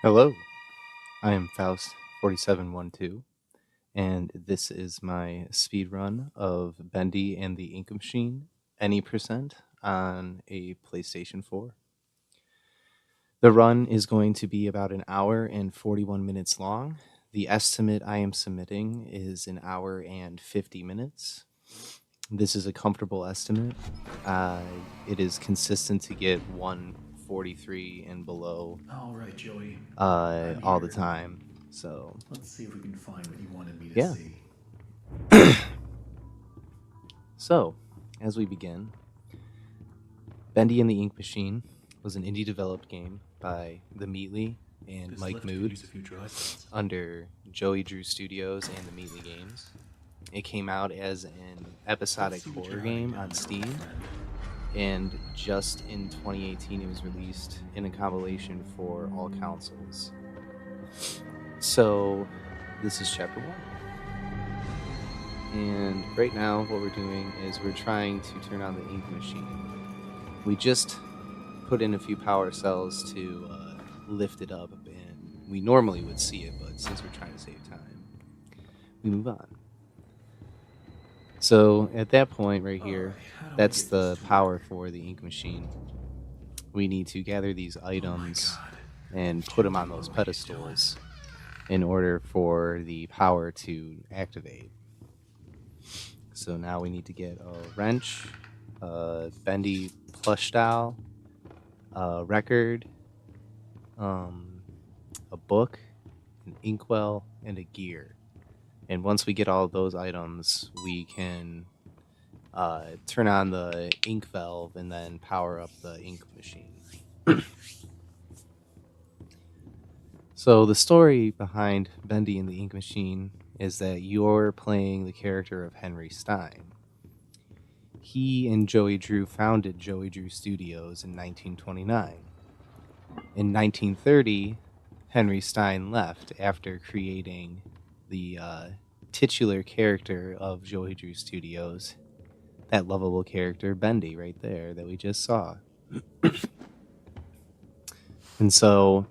Hello, I am Faust4712, and this is my speed run of Bendy and the Ink Machine, any percent, on a PlayStation 4. The run is going to be about an hour and 41 minutes long. The estimate I am submitting is an hour and 50 minutes. This is a comfortable estimate. It is consistent to get 143 and below All right, Joey. all the time. So, Let's see if we can find what you wanted me to yeah. see. So, as we begin, Bendy and the Ink Machine was an indie developed game by The Meatly and Mike Mood under Joey Drew Studios and The Meatly Games. It came out as an episodic horror game on Steam, and just in 2018 it was released in a compilation for all consoles. So, this is chapter 1. And right now what we're doing is we're trying to turn on the ink machine. We just put in a few power cells to lift it up, and we normally would see it, but since we're trying to save time, we move on. So at that point right here, that's the power for the ink machine. We need to gather these items and put them on those pedestals in order for the power to activate. So now we need to get a wrench, a Bendy plush doll, a record, a book, an inkwell, and a gear. And once we get all of those items, we can turn on the ink valve and then power up the ink machine. So the story behind Bendy and the Ink Machine is that you're playing the character of Henry Stein. He and Joey Drew founded Joey Drew Studios in 1929. In 1930, Henry Stein left after creating the titular character of Joey Drew Studios, that lovable character Bendy right there that we just saw. And so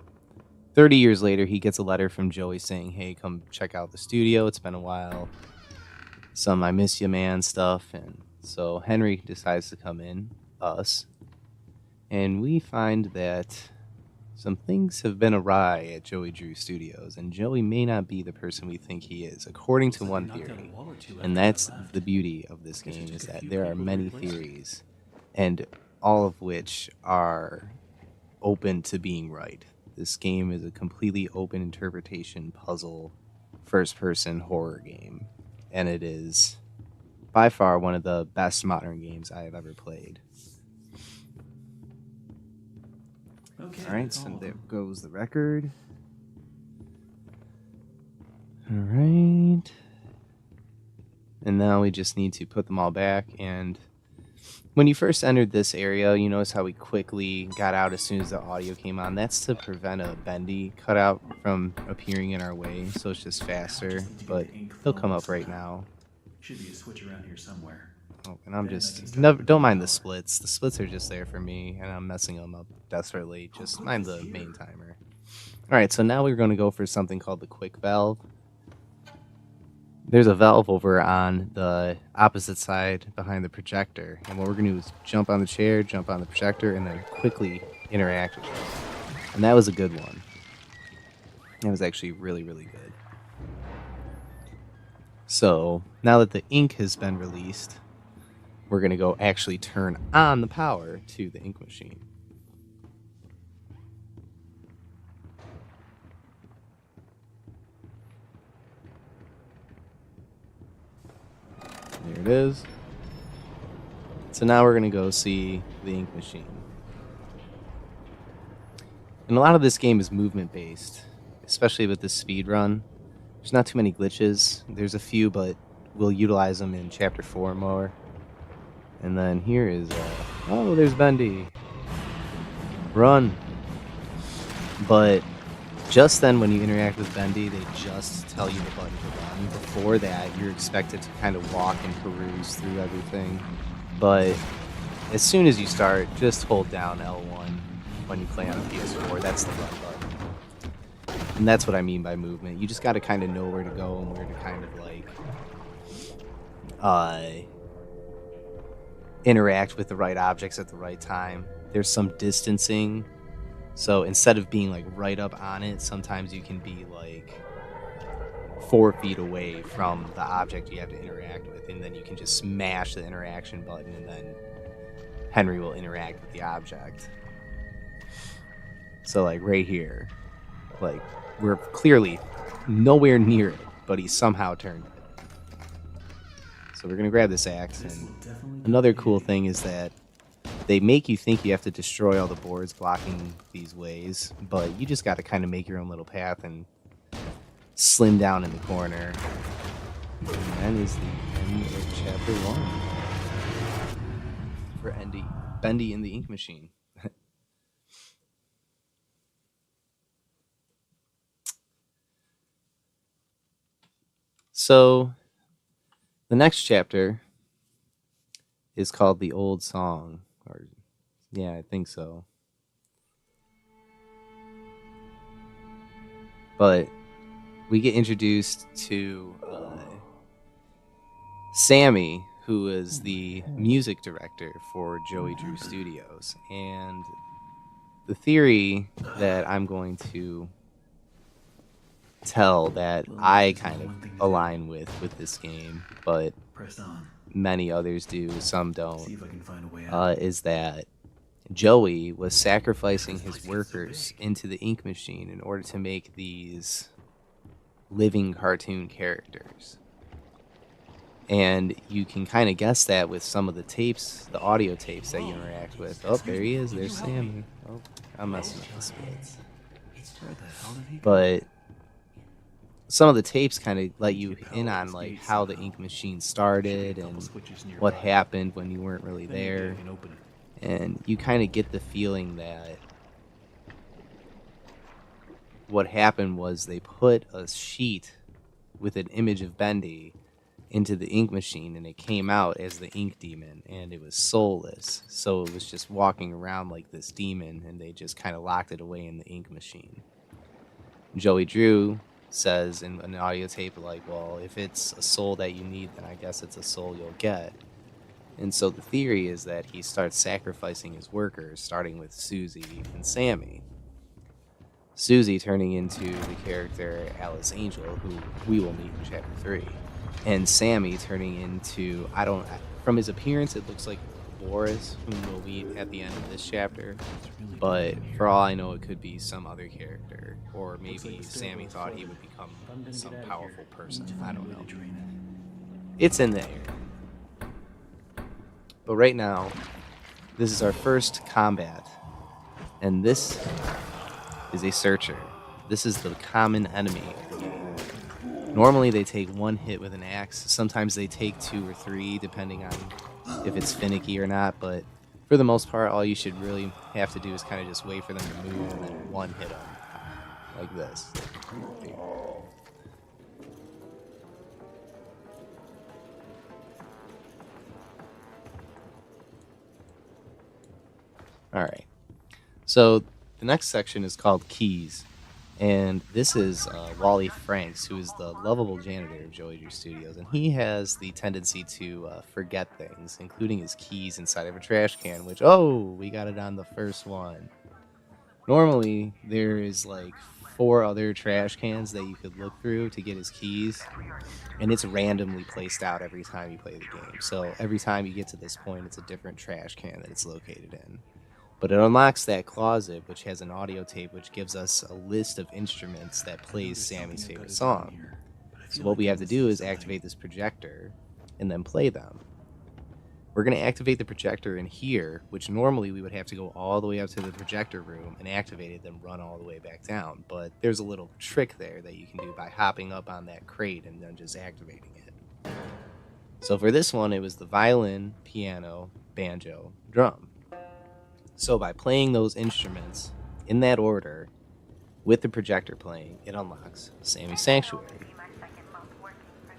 30 years later, he gets a letter from Joey saying, hey, come check out the studio. It's been a while. Some I miss you, man stuff. And so Henry decides to come in, us. And we find that some things have been awry at Joey Drew Studios. And Joey may not be the person we think he is, according to one theory. And that's the beauty of this game, is that there are many theories, and all of which are open to being right. This game is a completely open interpretation puzzle first-person horror game, and it is by far one of the best modern games I have ever played. Okay, all right, so there goes the record. All right. And now we just need to put them all back, and when you first entered this area, you notice how we quickly got out as soon as the audio came on. That's to prevent a Bendy cutout from appearing in our way, so it's just faster, but he'll come up right now. Should be a switch around here somewhere. Oh, and I'm just, don't mind the splits. The splits are just there for me, and I'm messing them up desperately. Just mind the main timer. All right, so now we're going to go for something called the quick valve. There's a valve over on the opposite side behind the projector, and what we're going to do is jump on the chair, jump on the projector, and then quickly interact with it. And that was a good one. That was actually really, really good. So now that the ink has been released, we're going to go actually turn on the power to the ink machine. There it is. So now we're going to go see the ink machine. And a lot of this game is movement based, especially with the speed run. There's not too many glitches. There's a few, but we'll utilize them in chapter 4 more. And then here is, oh, there's Bendy. Run. But just then when you interact with Bendy, they just tell you the button to run. Before that, you're expected to kind of walk and peruse through everything. But as soon as you start, just hold down L1 when you play on a PS4. That's the run button. And that's what I mean by movement. You just got to kind of know where to go and where to kind of like interact with the right objects at the right time. There's some distancing. So instead of being like right up on it, sometimes you can be like 4 feet away from the object you have to interact with, and then you can just smash the interaction button, and then Henry will interact with the object. So like right here, like we're clearly nowhere near it, but he somehow turned it. So we're gonna grab this axe, and another cool thing is that they make you think you have to destroy all the boards blocking these ways, but you just got to kind of make your own little path and slim down in the corner. And that is the end of chapter 1 for Bendy in the Ink Machine. So the next chapter is called The Old Song, or yeah, I think so. But we get introduced to Sammy, who is the music director for Joey Drew Studios. And the theory that I'm going to tell that I kind of align with this game, but many others do, some don't, is that Joey was sacrificing his workers into the ink machine in order to make these living cartoon characters. And you can kind of guess that with some of the tapes, the audio tapes that you interact with. Oh, there he is. There's Sammy. Oh, I'm messing up the splits. But some of the tapes kind of let you in on like how the ink machine started and what happened when you weren't really there. And you kind of get the feeling that what happened was they put a sheet with an image of Bendy into the ink machine, and it came out as the ink demon, and it was soulless. So it was just walking around like this demon, and they just kind of locked it away in the ink machine. Joey Drew says in an audio tape, like, well, if it's a soul that you need, then I guess it's a soul you'll get. And so the theory is that he starts sacrificing his workers, starting with Susie and Sammy. Susie turning into the character Alice Angel, who we will meet in chapter 3. And Sammy turning into, from his appearance, it looks like Boris, whom we'll meet at the end of this chapter. But for all I know, it could be some other character. Or maybe Sammy thought he would become some powerful person. I don't know. It's in the air. But right now, this is our first combat. And this is a searcher. This is the common enemy of the game. Normally they take 1 hit with an axe. Sometimes they take 2 or 3, depending on if it's finicky or not. But for the most part, all you should really have to do is kind of just wait for them to move and then 1 hit them. Like this. Alright. So the next section is called Keys. And this is Wally Franks, who is the lovable janitor of Joey Drew Studios. And he has the tendency to forget things, including his keys inside of a trash can, which, we got it on the first one. Normally, there is like 4 other trash cans that you could look through to get his keys. And it's randomly placed out every time you play the game. So every time you get to this point, it's a different trash can that it's located in. But it unlocks that closet, which has an audio tape, which gives us a list of instruments that plays Sammy's favorite song. So what we have to do is activate this projector and then play them. We're going to activate the projector in here, which normally we would have to go all the way up to the projector room and activate it, then run all the way back down. But there's a little trick there that you can do by hopping up on that crate and then just activating it. So for this one, it was the violin, piano, banjo, drum. So by playing those instruments in that order, with the projector playing, it unlocks Sammy's Sanctuary.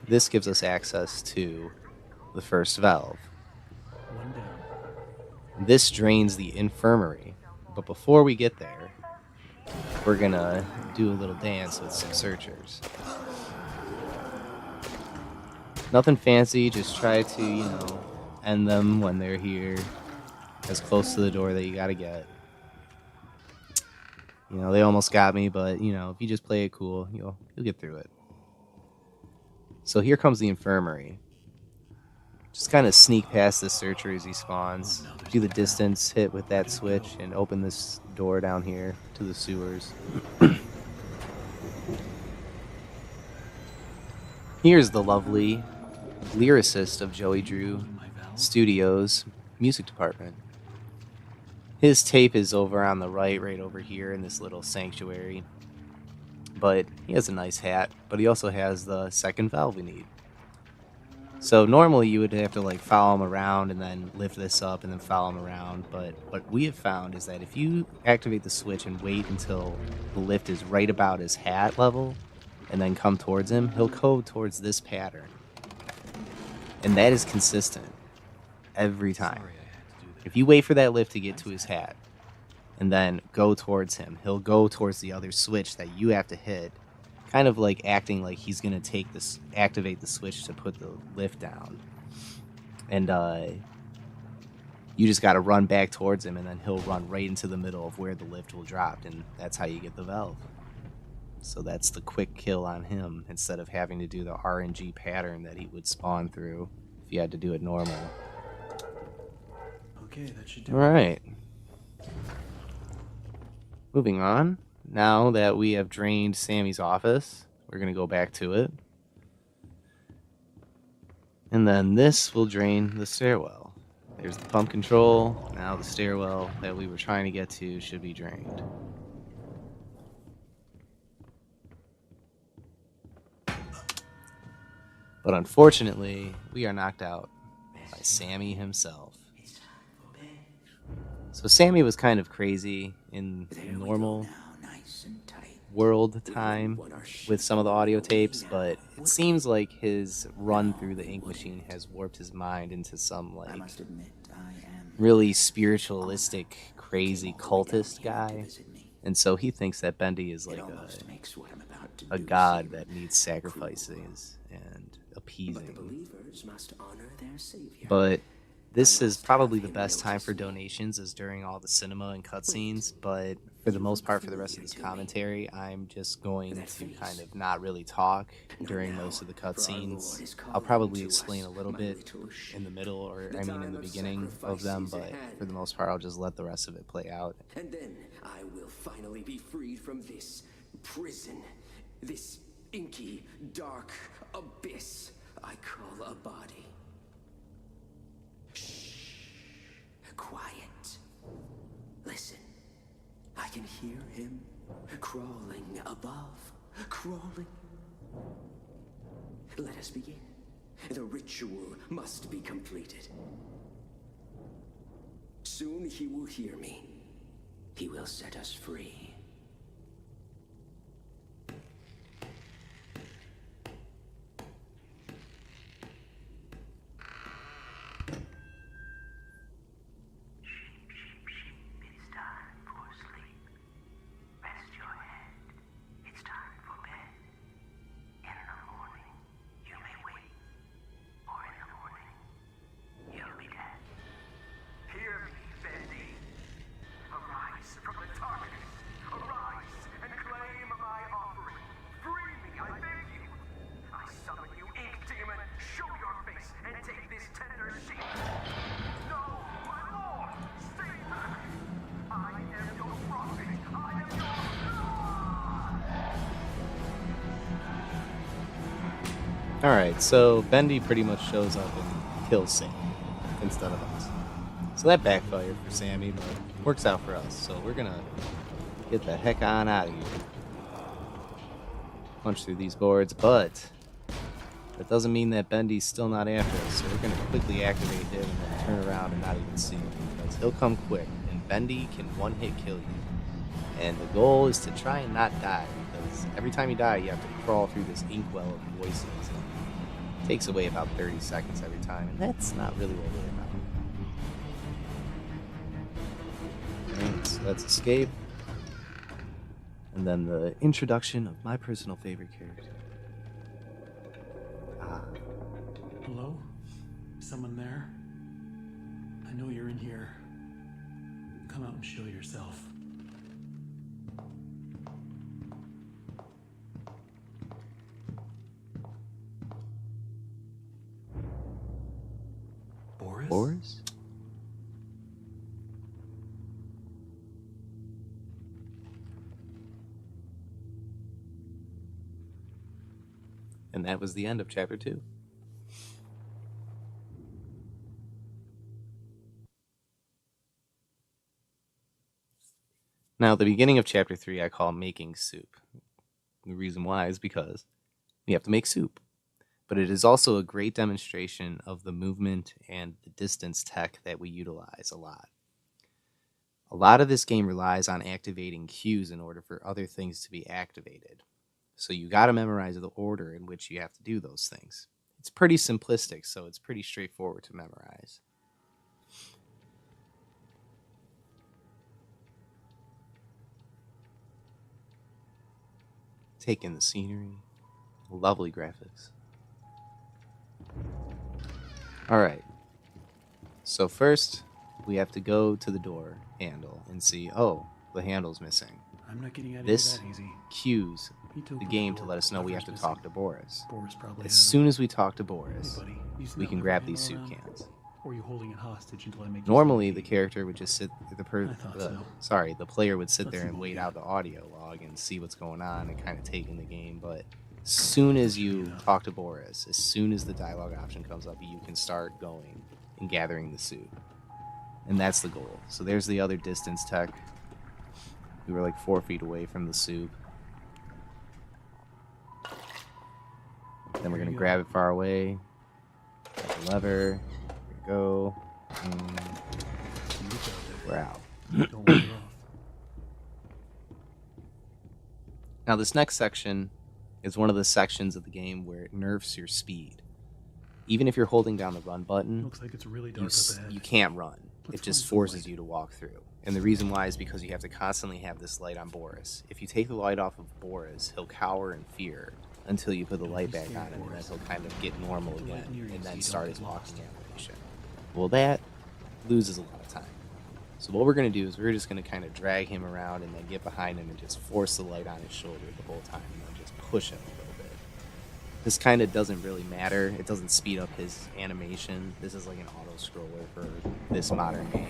This gives us access to the first valve. This drains the infirmary, but before we get there, we're gonna do a little dance with some searchers. Nothing fancy, just try to, end them when they're here, as close to the door that you gotta get. They almost got me, but, if you just play it cool, you'll get through it. So here comes the infirmary. Just kind of sneak past the searcher as he spawns. Do the distance hit with that switch and open this door down here to the sewers. Here's the lovely lyricist of Joey Drew Studios music department. His tape is over on the right over here in this little sanctuary. But he has a nice hat, but he also has the second valve we need. So normally you would have to like follow him around and then lift this up and then follow him around. But what we have found is that if you activate the switch and wait until the lift is right about his hat level and then come towards him, he'll go towards this pattern. And that is consistent every time. If you wait for that lift to get to his hat and then go towards him, he'll go towards the other switch that you have to hit, kind of like acting like he's going to activate the switch to put the lift down. And you just got to run back towards him, and then he'll run right into the middle of where the lift will drop, and that's how you get the valve. So that's the quick kill on him, instead of having to do the RNG pattern that he would spawn through if you had to do it normal. Okay, that should do All right. Moving on. Now that we have drained Sammy's office, we're going to go back to it. And then this will drain the stairwell. There's the pump control. Now the stairwell that we were trying to get to should be drained. But unfortunately, we are knocked out by Sammy himself. So Sammy was kind of crazy in normal world time with some of the audio tapes, but it seems like his run through the ink machine has warped his mind into some like really spiritualistic, crazy cultist guy. And so he thinks that Bendy is like a god that needs sacrifices and appeasing. But this is probably the best time for donations, is during all the cinema and cutscenes, but for the most part, for the rest of this commentary, I'm just going to kind of not really talk during most of the cutscenes. I'll probably explain a little bit in the middle, or I mean in the beginning of them, but for the most part, I'll just let the rest of it play out. And then I will finally be freed from this prison, this inky, dark abyss I call a body. Quiet. Listen. I can hear him crawling above. Crawling. Let us begin. The ritual must be completed. Soon he will hear me. He will set us free. Alright, so Bendy pretty much shows up and kills Sammy instead of us. So that backfired for Sammy, but works out for us. So we're gonna get the heck on out of here. Punch through these boards, but that doesn't mean that Bendy's still not after us. So we're gonna quickly activate him and then turn around and not even see him, because he'll come quick, and Bendy can one-hit kill you. And the goal is to try and not die, because every time you die, you have to crawl through this inkwell of voices. It takes away about 30 seconds every time, and that's not really what we're about. Alright, so let's escape. And then the introduction of my personal favorite character. Hello? Someone there? I know you're in here. Come out and show yourself. Boris? Boris? And that was the end of chapter 2. Now, the beginning of chapter 3 I call making soup. The reason why is because we have to make soup. But it is also a great demonstration of the movement and the distance tech that we utilize a lot. A lot of this game relies on activating cues in order for other things to be activated. So you got to memorize the order in which you have to do those things. It's pretty simplistic, so it's pretty straightforward to memorize. Take in the scenery, lovely graphics. Alright, so first we have to go to the door handle and see, oh, the handle's missing. I'm not getting out of This here that easy. cues He told the me game the to door let us know we have lever's to talk missing. to Boris. Boris probably As has soon as we talk to Boris, Hey, buddy, you see we that can lever grab handle these soup around? cans. Or are you holding it hostage until I make Normally, you the see character would just sit. The player would sit Let's there see and what we wait got. out the audio log and see what's going on and kind of take in the game. But as soon as you talk to Boris, as soon as the dialogue option comes up, you can start going and gathering the soup, and that's the goal. So there's the other distance tech. We were like 4 feet away from the soup. Then we're Here gonna you grab go. it far away. Got the lever. Here we go. And You go we're out. there. Don't let her off. Now, this next section is one of the sections of the game where it nerfs your speed. Even if you're holding down the run button, Looks like it's really dark up ahead. you can't run. Let's It just find some forces light. you to walk through. And the reason why is because you have to constantly have this light on Boris. If you take the light off of Boris, he'll cower in fear until you put the light back on him, and then he'll kind of get normal again and then start his walking animation. Well, that loses a lot of time. So what we're going to do is we're just going to kind of drag him around and then get behind him and just force the light on his shoulder the whole time and then just push him a little bit. This kind of doesn't really matter. It doesn't speed up his animation. This is like an auto-scroller for this modern game.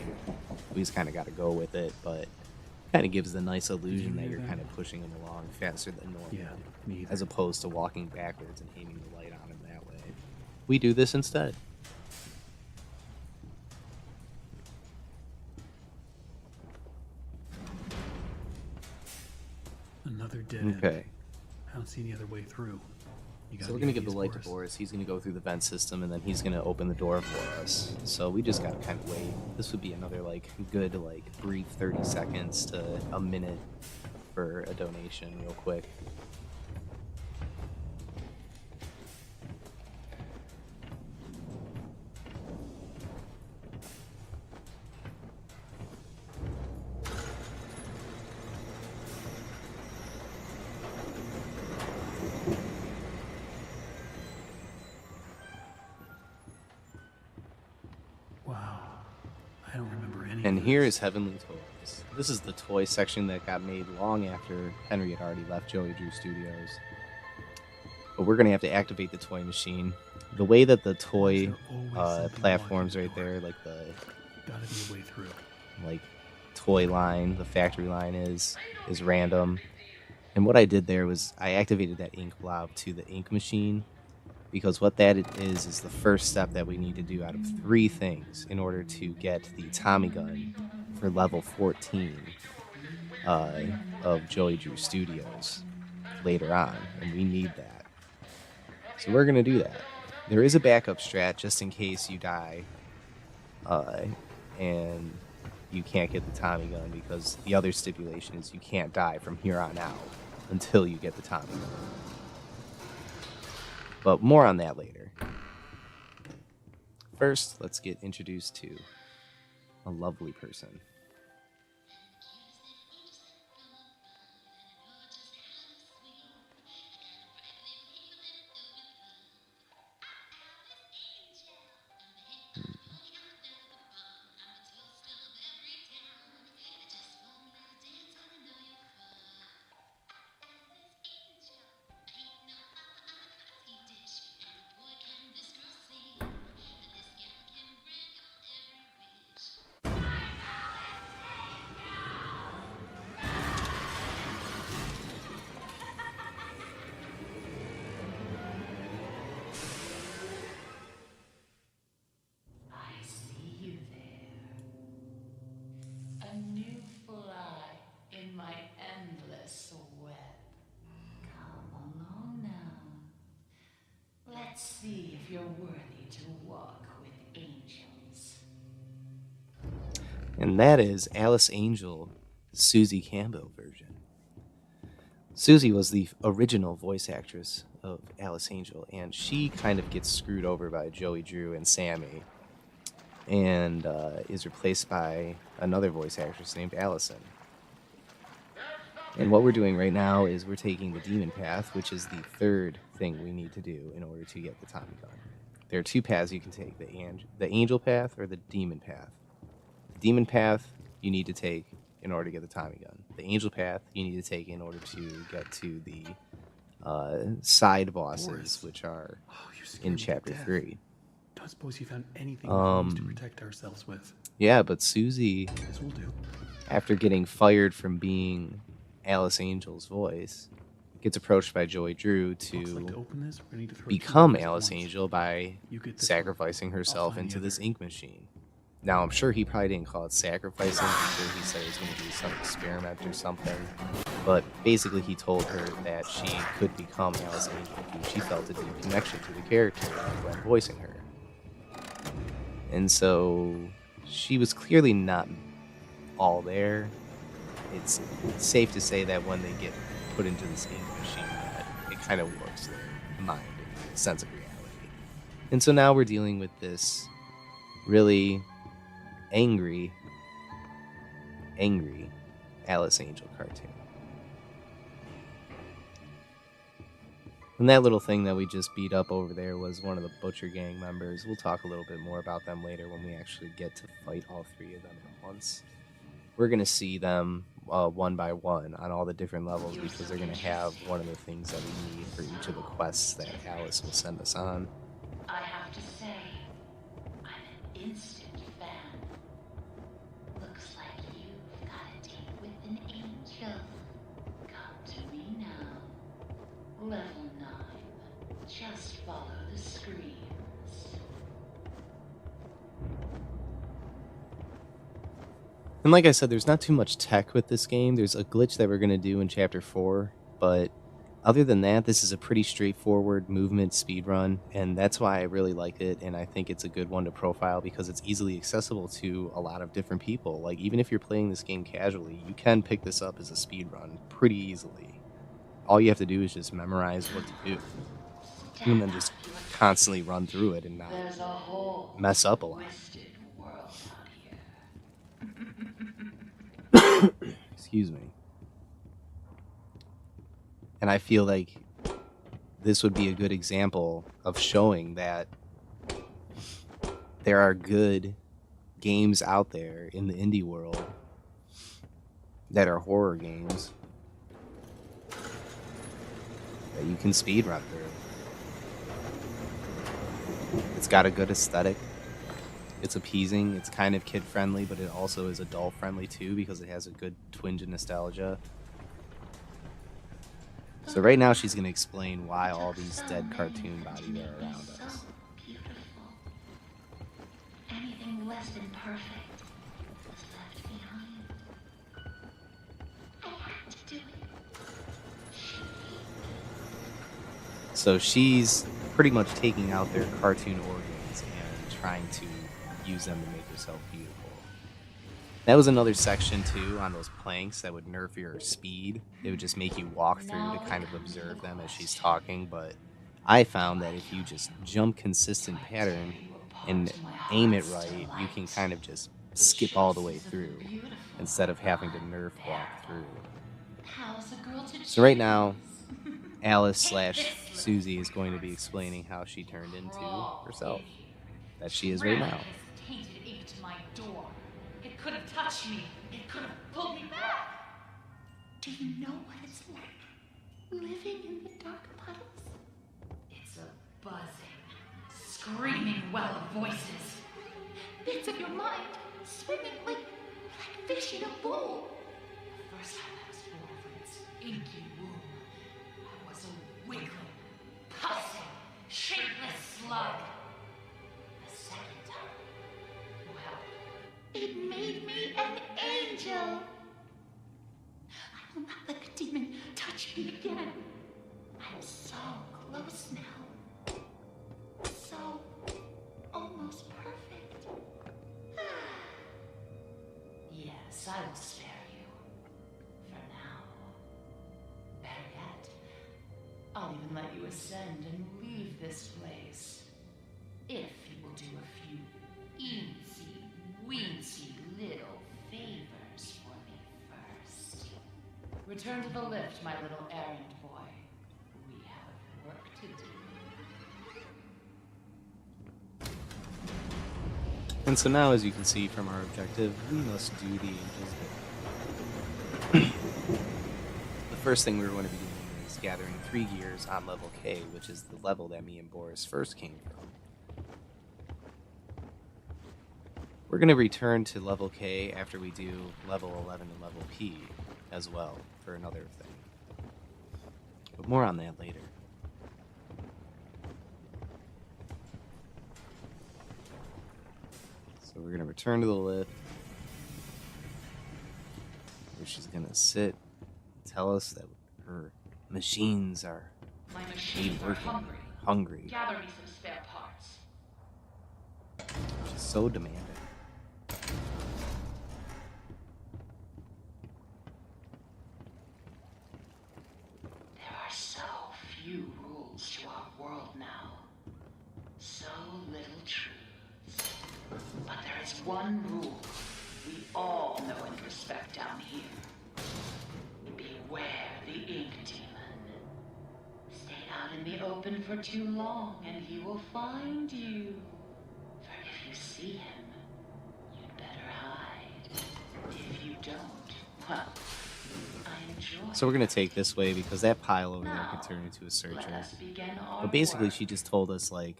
We just kind of got to go with it, but kind of gives the nice illusion that hear you're that? kind of pushing him along faster than normal, Yeah, me either. as opposed to walking backwards and aiming the light on him that way. We do this instead. Another dead end. Okay. I don't see any other way through. You got So we're any gonna give the ideas, light to Boris. He's gonna go through the vent system, and then he's gonna open the door for us. So we just gotta kind of wait. This would be another like good like brief 30 seconds to a minute for a donation, real quick. Wow. I don't remember any And of here this. is Heavenly Toys. This is the toy section that got made long after Henry had already left Joey Drew Studios. But we're gonna have to activate the toy machine. The way that the toy There's always something platforms blocking right the door. there, like the Gotta be a way through. like toy line, the factory line is random. And what I did there was I activated that ink blob to the ink machine, because what that is the first step that we need to do out of 3 things in order to get the Tommy gun for level 14 of Joey Drew Studios later on, and we need that. So we're gonna do that. There is a backup strat just in case you die and you can't get the Tommy gun, because the other stipulation is you can't die from here on out until you get the Tommy gun. But more on that later. First, let's get introduced to a lovely person. Let's see if you're worthy to walk with angels. And that is Alice Angel, Susie Campbell version. Susie was the original voice actress of Alice Angel, and she kind of gets screwed over by Joey Drew and Sammy, and is replaced by another voice actress named Allison. And what we're doing right now is we're taking the demon path, which is the third thing we need to do in order to get the Tommy gun. There are two paths you can take, the angel path or the demon path. The demon path you need to take in order to get the Tommy gun. The angel path you need to take in order to get to the side bosses, Boris. which are You scared in me to chapter death. 3. Don't suppose you found anything we can use to Um, protect ourselves with. Yeah, but Susie, This will do. after getting fired from being Alice Angel's voice, gets approached by Joey Drew Looks like to to open this, we're gonna need to throw two become levers at Alice once. Angel by You get this sacrificing one. I'll herself find into the this other. ink machine. Now, I'm sure he probably didn't call it sacrificing. I'm sure he said it was going to do some experiment or something. But basically, he told her that she could become Alice Angel if she felt a deep connection to the character when voicing her. And so she was clearly not all there. It's safe to say that when they get put into this ink machine, that it kind of warps their mind and sense of reality. And so now we're dealing with this really angry Alice Angel cartoon. And that little thing that we just beat up over there was one of the Butcher Gang members. We'll talk a little bit more about them later when we actually get to fight all three of them at once. We're going to see them one by one on all the different levels because they're going to have one of the things that we need for each of the quests that Alice will send us on. I have to say, I'm an instant fan. Looks like you've got a date with an angel. Come to me now. Level 9. Just follow the screens. And like I said, there's not too much tech with this game. There's a glitch that we're going to do in Chapter 4, but other than that, this is a pretty straightforward movement speedrun, and that's why I really like it, and I think it's a good one to profile because it's easily accessible to a lot of different people. Like, even if you're playing this game casually, you can pick this up as a speedrun pretty easily. All you have to do is just memorize what to do, and then just constantly run through it and not There's a whole mess up a lot. twisted world out here. Excuse me. And I feel like this would be a good example of showing that there are good games out there in the indie world that are horror games that you can speedrun through. It's got a good aesthetic. It's appeasing. It's kind of kid-friendly, but it also is adult-friendly too because it has a good twinge of nostalgia. So right now she's going to explain why all these dead cartoon bodies are around us. So beautiful. Anything less than perfect was left behind. I had to do it. So she's pretty much taking out their cartoon organs and trying to use them to make herself beautiful. That was another section too on those planks that would nerf your speed. It would just make you walk through to kind of observe them as she's talking, but I found that if you just jump consistent pattern and aim it right, you can kind of just skip all the way through instead of having to nerf walk through. How's a girl to So right now, Alice/Susie is going to be explaining how she turned into herself, that she is right now. Tainted ink to my door. It could have touched me. It could have pulled me back. Do you know what it's like living in the dark puddles? It's a buzzing, screaming well of voices. Bits of your mind swimming like fish in a bowl. The first time I was born from its inky womb, I was a wiggling, pulsing, shapeless slug. The second time, well, it made me an angel. I will not let the demon touch me again. I'm so close now. this, I will spare you. For now. Better yet, I'll even let you ascend and leave this place. If you will do a few eensy-weensy little favors for me first. Return to the lift, my little errand boy. We have work to do. And so now, as you can see from our objective, we must do the invisible. The first thing we're going to be doing is gathering 3 gears on level K, which is the level that me and Boris first came from. We're going to return to level K after we do level 11 and level P as well for another thing. But more on that later. So we're going to return to the lift, where she's going to sit and tell us that her machines are My machines are working. hungry. Gather me some spare parts. She's so demanding. There are so few rules to our world now. So little truths. But there is one rule we all know and respect down here. Beware the ink demon. Stay out in the open for too long and he will find you. For if you see him, you'd better hide. If you don't, well, I enjoy. So we're going to take this way because that pile over there could turn into a searcher. Let us begin our But basically work. she just told us, like,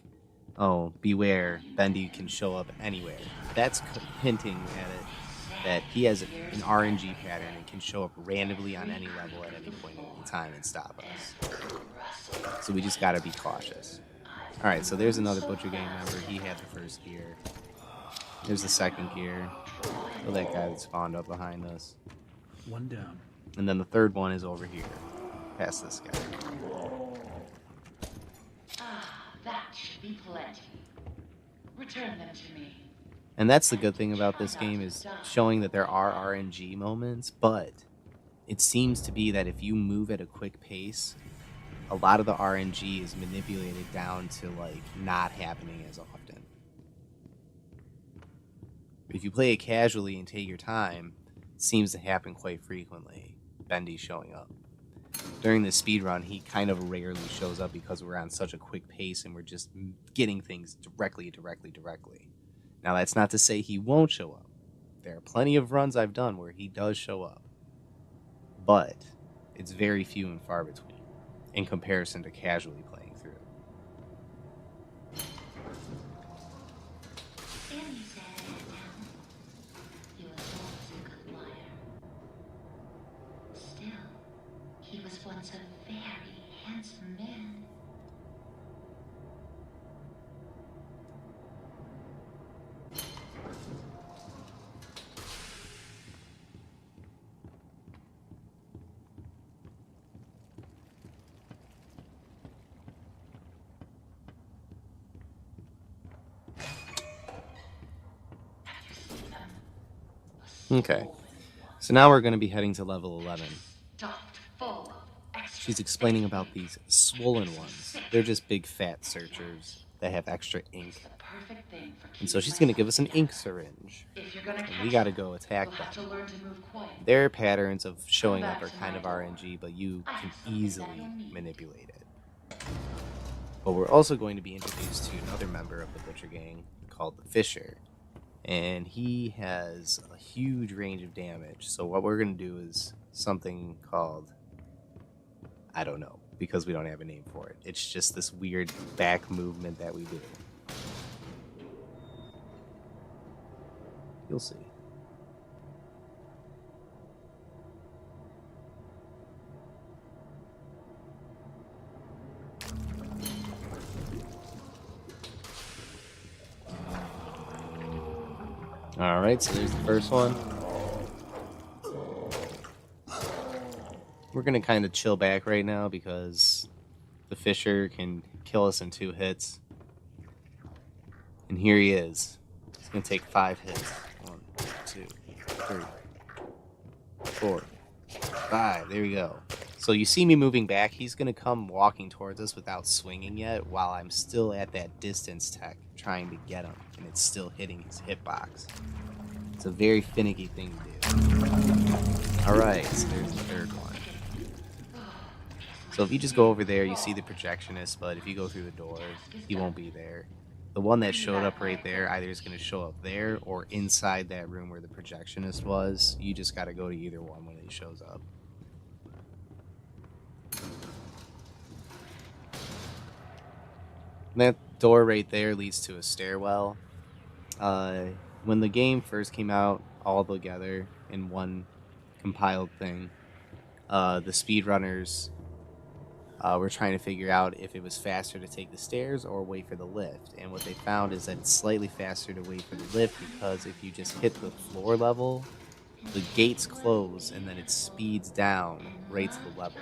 oh, beware, Bendy can show up anywhere. That's hinting at it that he has an RNG pattern and can show up randomly on any level at any point in time and stop us. So we just gotta be cautious. Alright, so there's another Butcher Gang member. He had the first gear. There's the second gear. Oh, that guy that spawned up behind us. One down. And then the third one is over here, past this guy. That should be plenty. Return them to me. And that's the good thing about this game, is showing that there are RNG moments, but it seems to be that if you move at a quick pace, a lot of the RNG is manipulated down to, like, not happening as often. If you play it casually and take your time, it seems to happen quite frequently. Bendy showing up. During the speedrun, he kind of rarely shows up because we're on such a quick pace and we're just getting things directly. Now, that's not to say he won't show up. There are plenty of runs I've done where he does show up. But it's very few and far between in comparison to casually playing through. Bendy said, he was always a good liar. Still, he was once a very handsome man. Okay, so now we're going to be heading to level 11. Stuffed full of extra She's explaining about these swollen ones. They're just big fat searchers that have extra ink. the perfect thing for And so she's going to give us an ink syringe. If you're gonna And catch we got to them, go attack you'll have to them. learn to move quietly. Their patterns of showing up are kind of RNG, but you can easily manipulate it. But we're also going to be introduced to another member of the Butcher Gang called the Fisher. And he has a huge range of damage. So what we're going to do is something called, I don't know, because we don't have a name for it. It's just this weird back movement that we do. You'll see. Alright, so there's the first one. We're going to kind of chill back right now because the Fisher can kill us in 2 hits. And here he is. It's going to take 5 hits. 1, 2, 3. 4, 5. There we go. So you see me moving back. He's going to come walking towards us without swinging yet, while I'm still at that distance tech trying to get him, and it's still hitting his hitbox. It's a very finicky thing to do. Alright, so there's the third one. So if you just go over there, you see the projectionist, but if you go through the door, he won't be there. The one that showed up right there either is going to show up there or inside that room where the projectionist was. You just got to go to either one when he shows up. That door right there leads to a stairwell. When the game first came out all together in one compiled thing, the speedrunners were trying to figure out if it was faster to take the stairs or wait for the lift. And what they found is that it's slightly faster to wait for the lift, because if you just hit the floor level, the gates close and then it speeds down right to the level.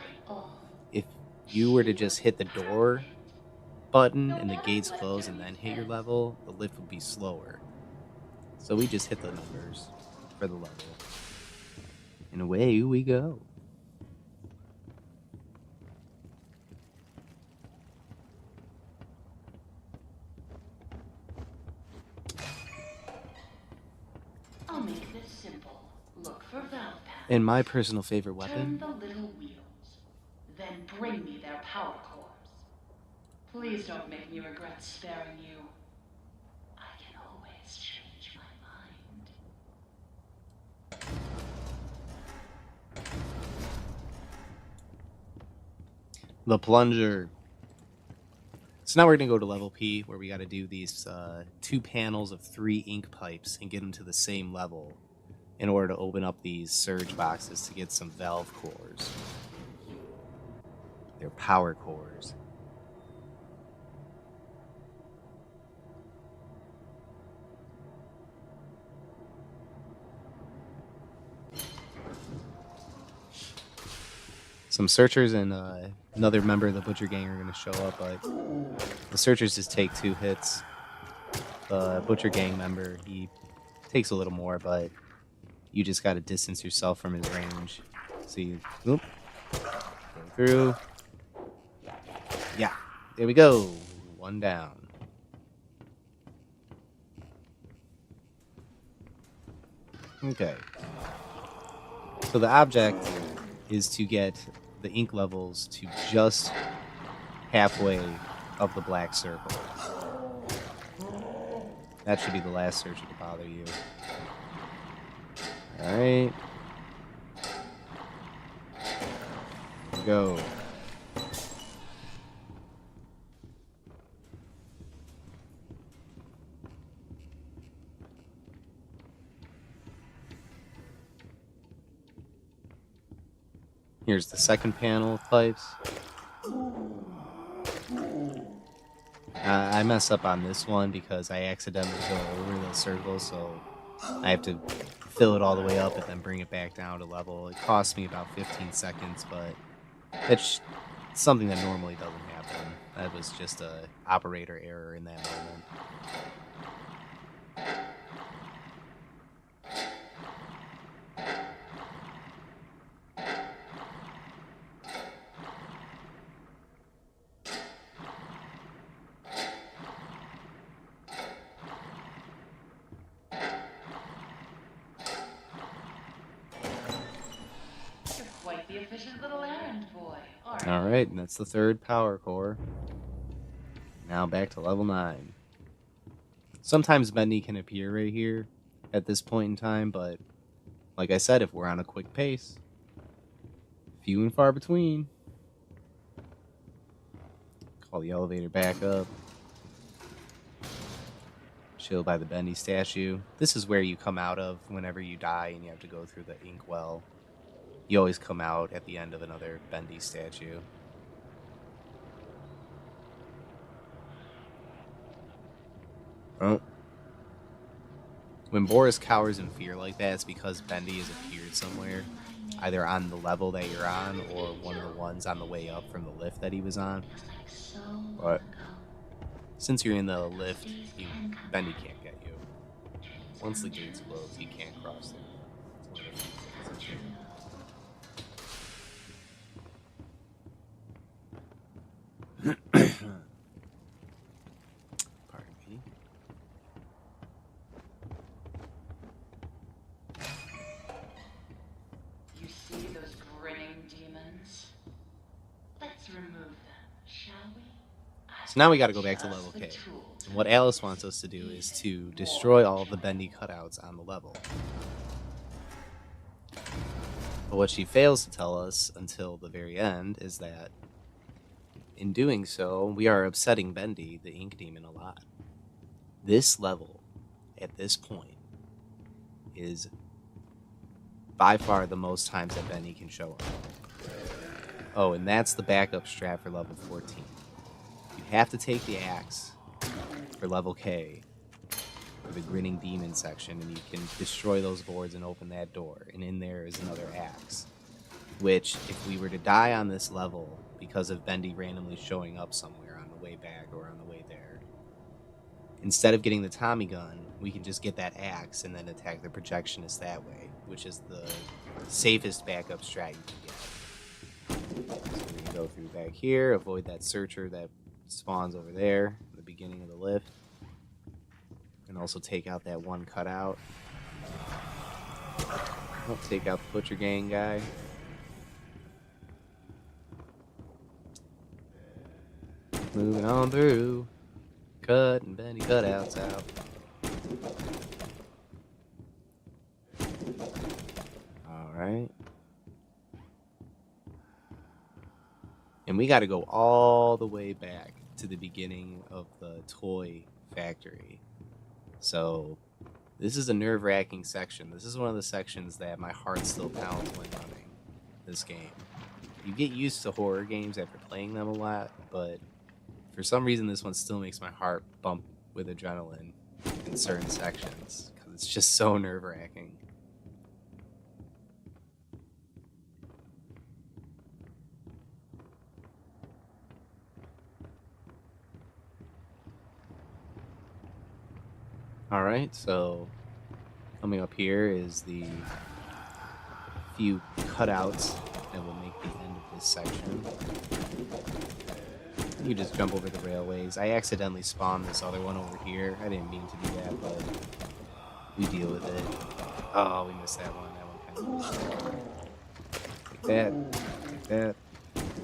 If you were to just hit the door button and the gates close and then hit your level, the lift would be slower. So we just hit the numbers for the level. And away we go. I'll make this simple. Look for valve pads. And my personal favorite Turn weapon, the little wheels. Then bring me their power cores. Please don't make me regret sparing you. I can always change my mind. the plunger. So now we're going to go to level P, where we got to do these 2 panels of 3 ink pipes and get them to the same level in order to open up these surge boxes to get some valve cores. They're power cores. Some searchers and another member of the Butcher Gang are going to show up, but the searchers just take 2 hits. The Butcher Gang member, he takes a little more, but you just got to distance yourself from his range. So you, go through. Yeah, there we go. 1 down. Okay. So the object is to get the ink levels to just halfway of the black circle. That should be the last searcher to bother you. Alright. Go. Here's the second panel of pipes. I mess up on this one because I accidentally go over the circle, so I have to fill it all the way up and then bring it back down to level. It costs me about 15 seconds, but it's something that normally doesn't happen. That was just a operator error in that moment. Quite the efficient little errand boy, aren't you? Alright, and that's the 3rd power core. Now back to level 9. Sometimes Bendy can appear right here at this point in time, but like I said, if we're on a quick pace, few and far between. Call the elevator back up. Chill by the Bendy statue. This is where you come out of whenever you die and you have to go through the inkwell. You always come out at the end of another Bendy statue. Oh. When Boris cowers in fear like that, it's because Bendy has appeared somewhere, either on the level that you're on or one of the ones on the way up from the lift that he was on. But since you're in the lift, Bendy can't get you. Once the gates close, he can't cross through. So now we got to go back to level K. And what Alice wants us to do is to destroy all of the Bendy cutouts on the level. But what she fails to tell us until the very end is that in doing so, we are upsetting Bendy, the ink demon, a lot. This level, at this point, is by far the most times that Bendy can show up. Oh, and that's the backup strat for level 14. You have to take the axe for level K for the grinning demon section, and you can destroy those boards and open that door. And in there is another axe, which, if we were to die on this level because of Bendy randomly showing up somewhere on the way back or on the way there, instead of getting the Tommy gun, we can just get that axe and then attack the projectionist that way, which is the safest backup strat you can get. So we can go through back here, avoid that searcher that spawns over there at the beginning of the lift, and also take out that one cutout. I'll take out the Butcher Gang guy. Moving on through. Cut and Bendy cutouts out. Alright. And we got to go all the way back to the beginning of the toy factory. So this is a nerve-wracking section. This is one of the sections that my heart still pounds when running this game. You get used to horror games after playing them a lot, but for some reason this one still makes my heart bump with adrenaline in certain sections because it's just so nerve-wracking. Alright, so coming up here is the few cutouts that will make the end of this section. You just jump over the railways. I accidentally spawned this other one over here. I didn't mean to do that, but we deal with it. Oh, we missed that one. That one kind of... Like that. Like that.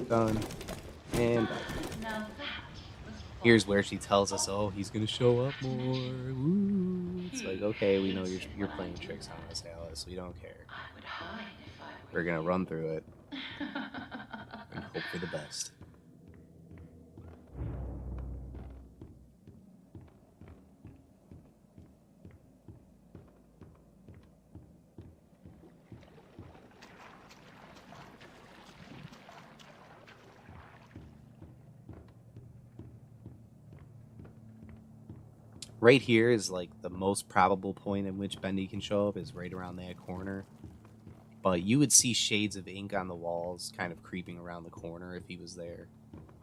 Done. And done. Here's where she tells us, oh, he's going to show up more. Woo. It's like, okay, we know you're playing tricks on us, Alice. We don't care. We're going to run through it and hope for the best. Right here is like the most probable point in which Bendy can show up is right around that corner. But you would see shades of ink on the walls kind of creeping around the corner if he was there.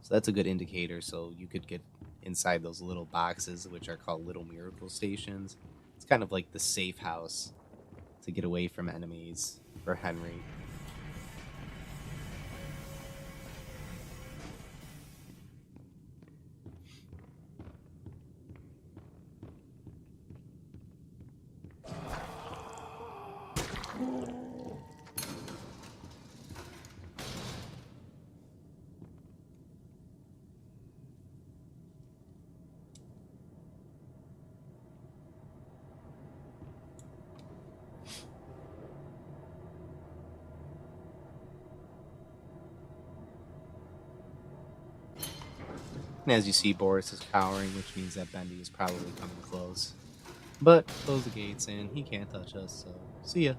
So that's a good indicator. So you could get inside those little boxes, which are called little miracle stations. It's kind of like the safe house to get away from enemies for Henry. And as you see, Boris is cowering, which means that Bendy is probably coming close. But close the gates and he can't touch us, so see ya.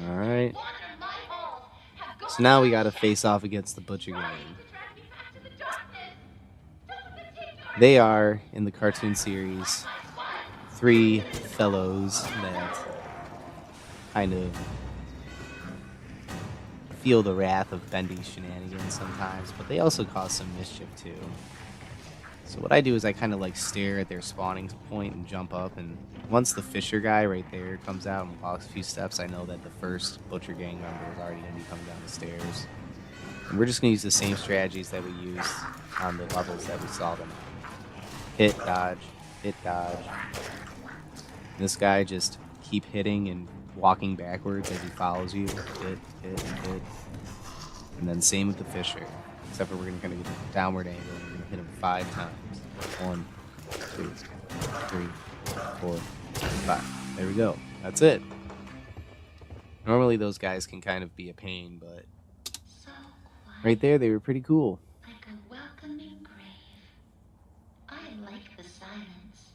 Alright. So now we gotta face off against the Butcher Gang. They are, in the cartoon series, 3 fellows that kind of feel the wrath of Bendy's shenanigans sometimes, but they also cause some mischief too. So what I do is I kind of like stare at their spawning point and jump up, and once the Fisher guy right there comes out and walks a few steps, I know that the first Butcher Gang member is already going to be coming down the stairs. And we're just going to use the same strategies that we used on the levels that we saw them on. Hit, dodge, hit, dodge. This guy just keep hitting and walking backwards as he follows you. Hit, hit, hit. And then same with the Fisher. Except for we're going to kind of get a downward angle. We're going to hit him 5 times. 1, 2, 3, 4, 5. There we go. That's it. Normally those guys can kind of be a pain, but right there they were pretty cool. Like a welcoming grave. I like the silence.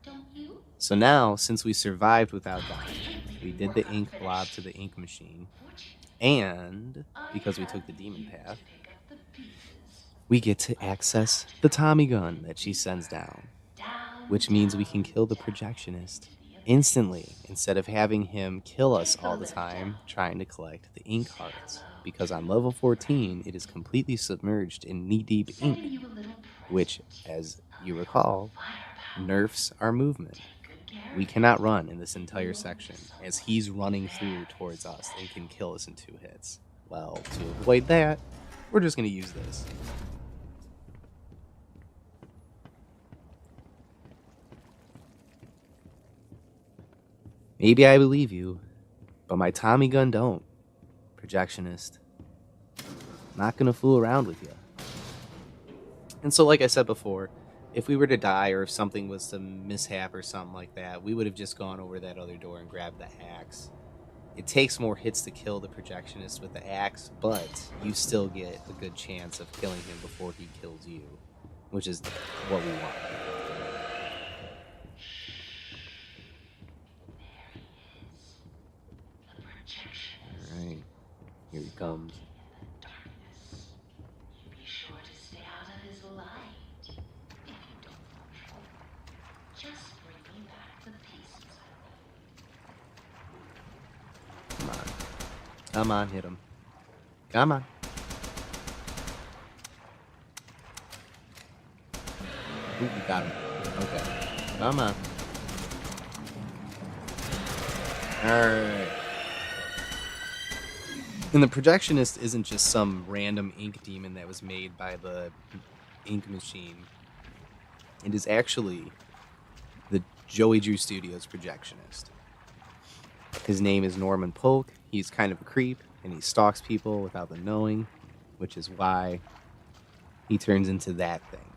Don't you? So now, since we survived without dying, we did the ink blob to the ink machine, and because we took the demon path, we get to access the Tommy gun that she sends down, which means we can kill the projectionist instantly instead of having him kill us all the time trying to collect the ink hearts, because on level 14 it is completely submerged in knee-deep ink, which, as you recall, nerfs our movement. We cannot run in this entire section as he's running through towards us and can kill us in 2 hits. Well, to avoid that, we're just going to use this. Maybe I believe you, but my Tommy gun don't. Projectionist. Not gonna fool around with you. And so, like I said before, if we were to die or if something was to mishap or something like that, we would have just gone over that other door and grabbed the axe. It takes more hits to kill the projectionist with the axe, but you still get a good chance of killing him before he kills you, which is what we want. Alright, here he comes. Be sure to stay out of his light. If you don't want trouble, just bring me back the pieces I need. Come on. Come on, hit him. Come on. Ooh, we got him. Okay. Come on. Alright. And the projectionist isn't just some random ink demon that was made by the ink machine. It is actually the Joey Drew Studios projectionist. His name is Norman Polk. He's kind of a creep, and he stalks people without them knowing, which is why he turns into that thing,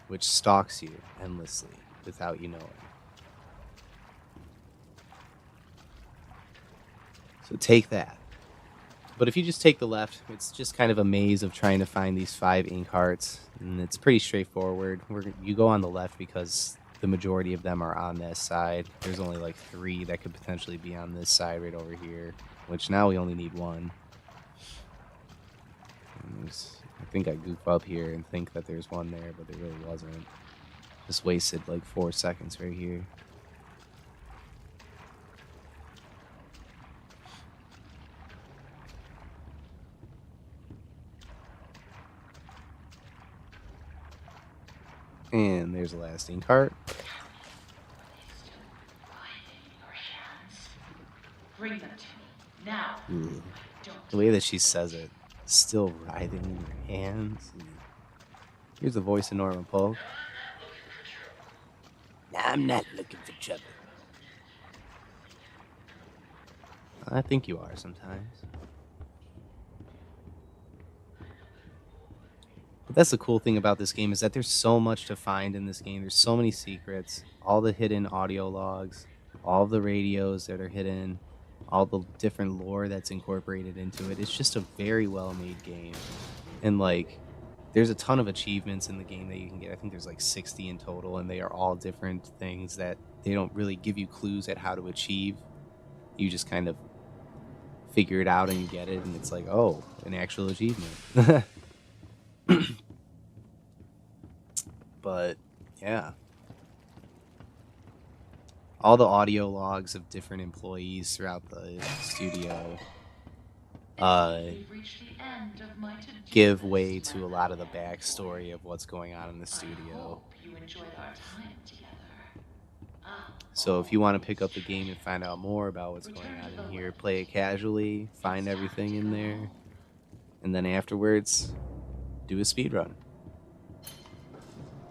which stalks you endlessly without you knowing. So take that. But if you just take the left, it's just kind of a maze of trying to find these 5 ink hearts, and it's pretty straightforward. You go on the left because the majority of them are on this side. There's only like 3 that could potentially be on this side right over here, which now we only need 1. I think I goof up here and think that there's 1 there, but there really wasn't. Just wasted like 4 seconds right here. And there's the last ink heart. Bring them to me now. Ooh. The way that she says it, still writhing in your hands. Here's the voice of Norman Polk. I'm not looking for trouble. I think you are sometimes. But that's the cool thing about this game, is that there's so much to find in this game. There's so many secrets, all the hidden audio logs, all the radios that are hidden, all the different lore that's incorporated into it. It's just a very well-made game. And like, there's a ton of achievements in the game that you can get. I think there's like 60 in total, and they are all different things that they don't really give you clues at how to achieve. You just kind of figure it out and you get it, and it's like, oh, an actual achievement. But yeah, all the audio logs of different employees throughout the studio, We've reached the end of my to-do give list, way to a my lot of the lord. backstory of what's going on in the I studio. hope you enjoyed our time together. So if you want to pick up the game and find out more about what's going on in here, play it casually, find everything in there, and then afterwards, do a speedrun.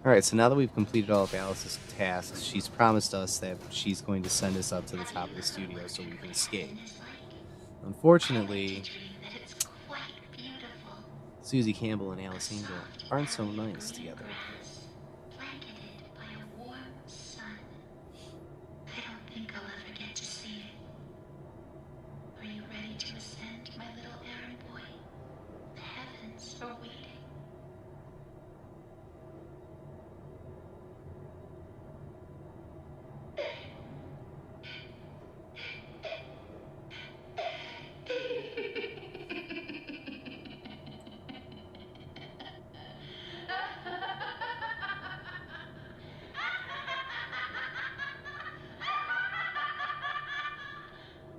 Alright, so now that we've completed all of Alice's tasks, she's promised us that she's going to send us up to the top of the studio so we can escape. Unfortunately, Susie Campbell and Alice Angel aren't so nice together. Blanketed by a warm sun. I don't think I'll ever get to see it. Are you ready to ascend, my little errand boy? The heavens are waiting.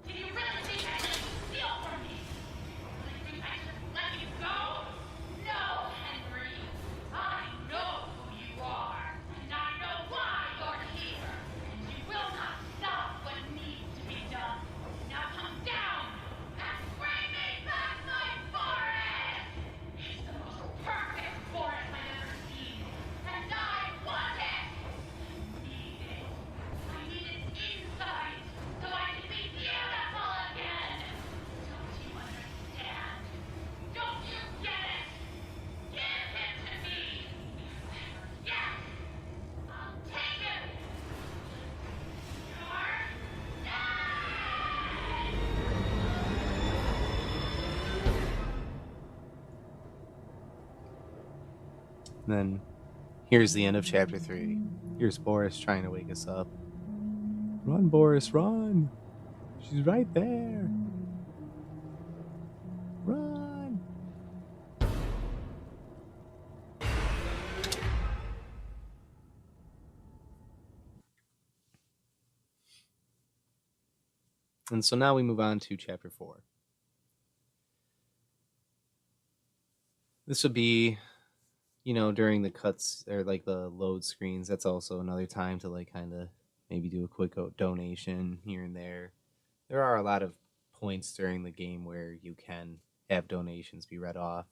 Do you really think I let you steal from me? Really think I just let you go? No, Henry. I know who you are, and I know why you're here. And you will not stop what needs to be done. Now come down and bring me back my forest! It's the most perfect forest I've ever seen, and I want it! I need its inside, so I can be beautiful again! Don't you understand? Don't you get it? Give him to me! Yes! I'll take him! You're Then here's the end of chapter 3. Here's Boris trying to wake us up. Run, Boris, run! She's right there! Run! And so now we move on to chapter 4. This would be, during the cuts or like the load screens. That's also another time to like kind of maybe do a quick donation here and there. There are a lot of points during the game where you can have donations be read off.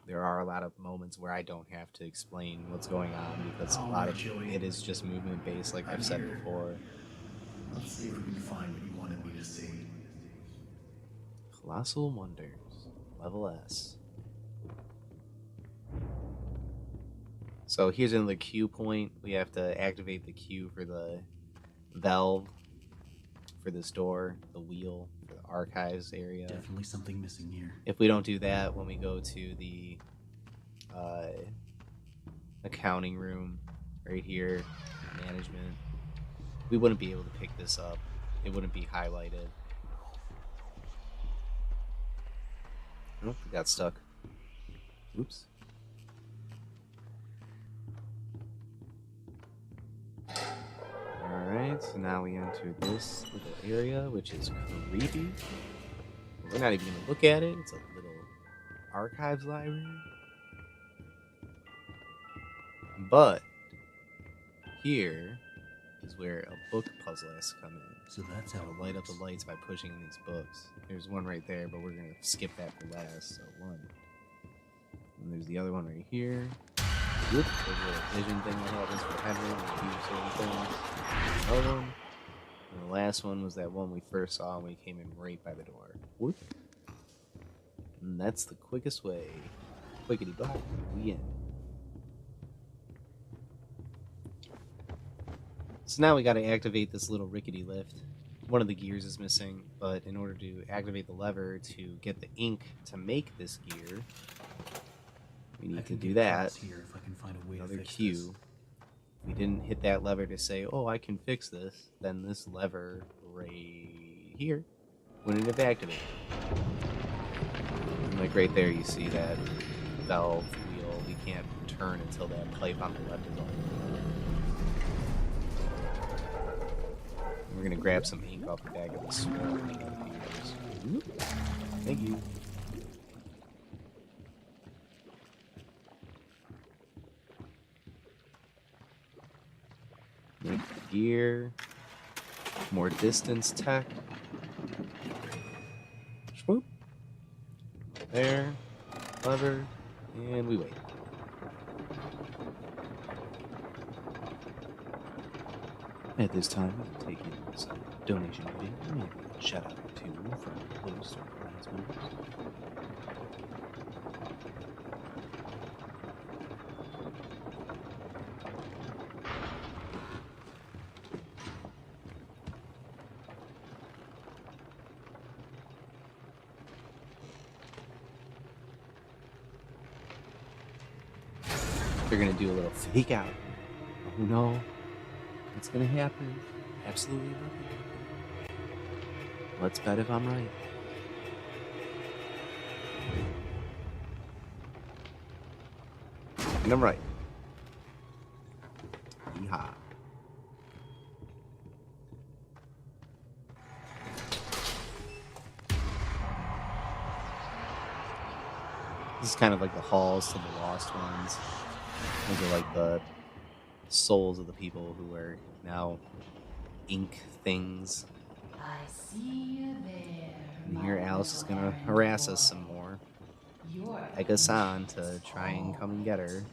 There are a lot of moments where I don't have to explain what's going on because a lot of it is just movement based, like I've said before. Let's see if we can find what you wanted me to see. Colossal Wonders, level S. So here's another Q point. We have to activate the Q for the valve for this door, the wheel for the archives area. Definitely something missing here. If we don't do that when we go to the accounting room right here, management, we wouldn't be able to pick this up. It wouldn't be highlighted. Oh, we got stuck. Oops. Alright, so now we enter this little area, which is creepy. We're not even going to look at it. It's a little archives library. But here is where a book puzzle has to come in. So that's how to light up the lights by pushing in these books. There's one right there, but we're going to skip that for last. So one. And there's the other one right here. Whoop, there's a little vision thing that happens for Henry when he do certain things. Another one. And the last one was that one we first saw when we came in right by the door. Whoop. And that's the quickest way. Quickity block. We in. So now we got to activate this little rickety lift. One of the gears is missing, but in order to activate the lever to get the ink to make this gear, we need to do that. Here if I can find a way Another to fix Q. this. If we didn't hit that lever to say, oh, I can fix this, then this lever right here wouldn't have activated. And like right there, you see that valve wheel. We can't turn until that pipe on the left is on. We're gonna grab some ink off the back of the swirl. Thank you. Make gear. More distance tech. Swoop. There. Lever. And we wait. At this time, we can take in some donation video. Maybe a shout out or two from host or audience members. They're gonna do a little fake out. Oh no. What's gonna happen? Absolutely nothing. Let's bet if I'm right. And I'm right. Yeehaw. This is kind of like the halls to the lost ones. Those are like the souls of the people who are now ink things. I see you there. And here Alice is gonna harass us some more. Egg us on to try and come and get her.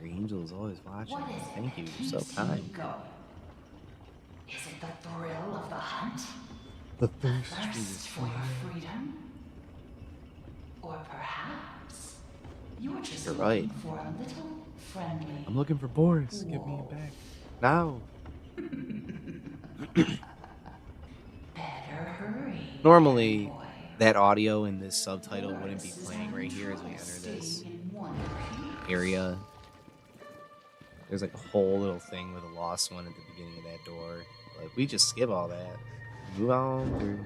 Your angel is always watching. Thank you, you're so kind. Is it the thrill of the hunt? The thirst Thirst for your freedom? Or perhaps you're just You're looking right. for a little friendly. I'm looking for Boris. Give me it back. Now. Better hurry. Normally, boy. that audio in this subtitle wouldn't be playing right here as we enter this In one piece. area. There's like a whole little thing with a lost one at the beginning of that door. Like, we just skip all that. Move on through.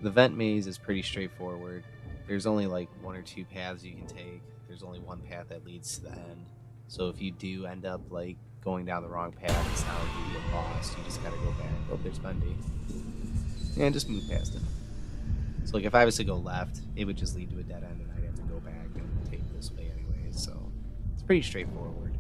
The vent maze is pretty straightforward. There's only like one or two paths you can take. There's only one path that leads to the end. So if you do end up like going down the wrong path, it's not like you get lost. You just gotta go back. Oh, there's Bendy. And just move past him. So like if I was to go left, it would just lead to a dead end and I'd have to go back and take this way anyway. So it's pretty straightforward.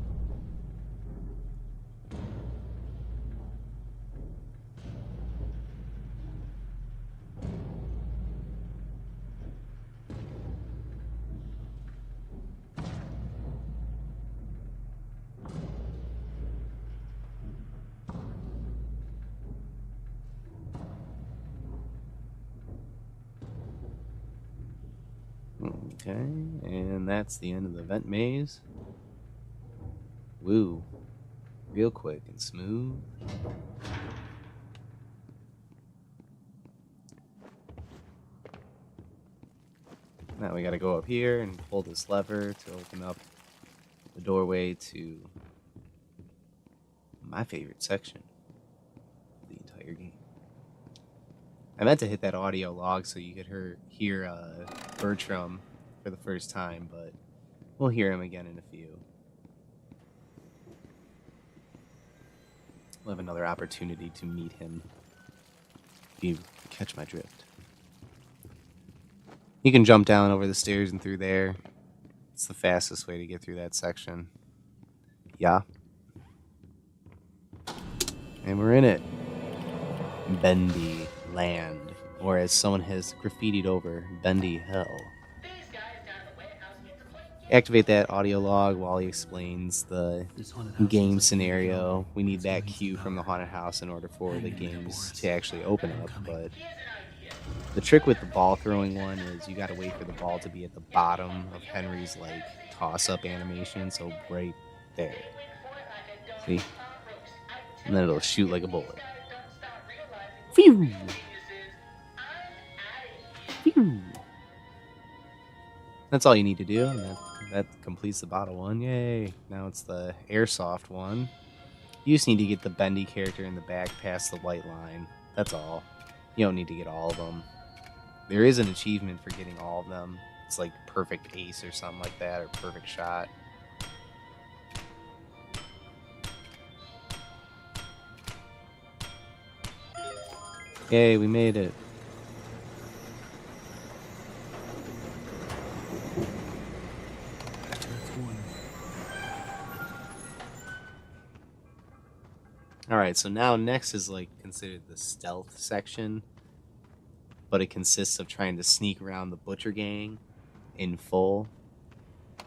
Okay, and that's the end of the vent maze. Woo. Real quick and smooth. Now we gotta go up here and pull this lever to open up the doorway to my favorite section of the entire game. I meant to hit that audio log so you could hear Bertram for the first time, but we'll hear him again in a few. We'll have another opportunity to meet him if you catch my drift. You can jump down over the stairs and through there. It's the fastest way to get through that section. Yeah. And we're in it. Bendy Land, or as someone has graffitied over, Bendy Hell. Activate that audio log while he explains the game scenario. We need that cue from the haunted house in order for the games to actually open up, but the trick with the ball throwing one is you gotta wait for the ball to be at the bottom of Henry's like toss-up animation, so right there. See? And then it'll shoot like a bullet. Phew! Phew! That's all you need to do, and that completes the bottle one. Yay! Now it's the airsoft one. You just need to get the Bendy character in the back past the white line. That's all. You don't need to get all of them. There is an achievement for getting all of them. It's like perfect ace or something like that, or perfect shot. Yay, we made it. Alright, so now next is like considered the stealth section, but it consists of trying to sneak around the Butcher Gang in full.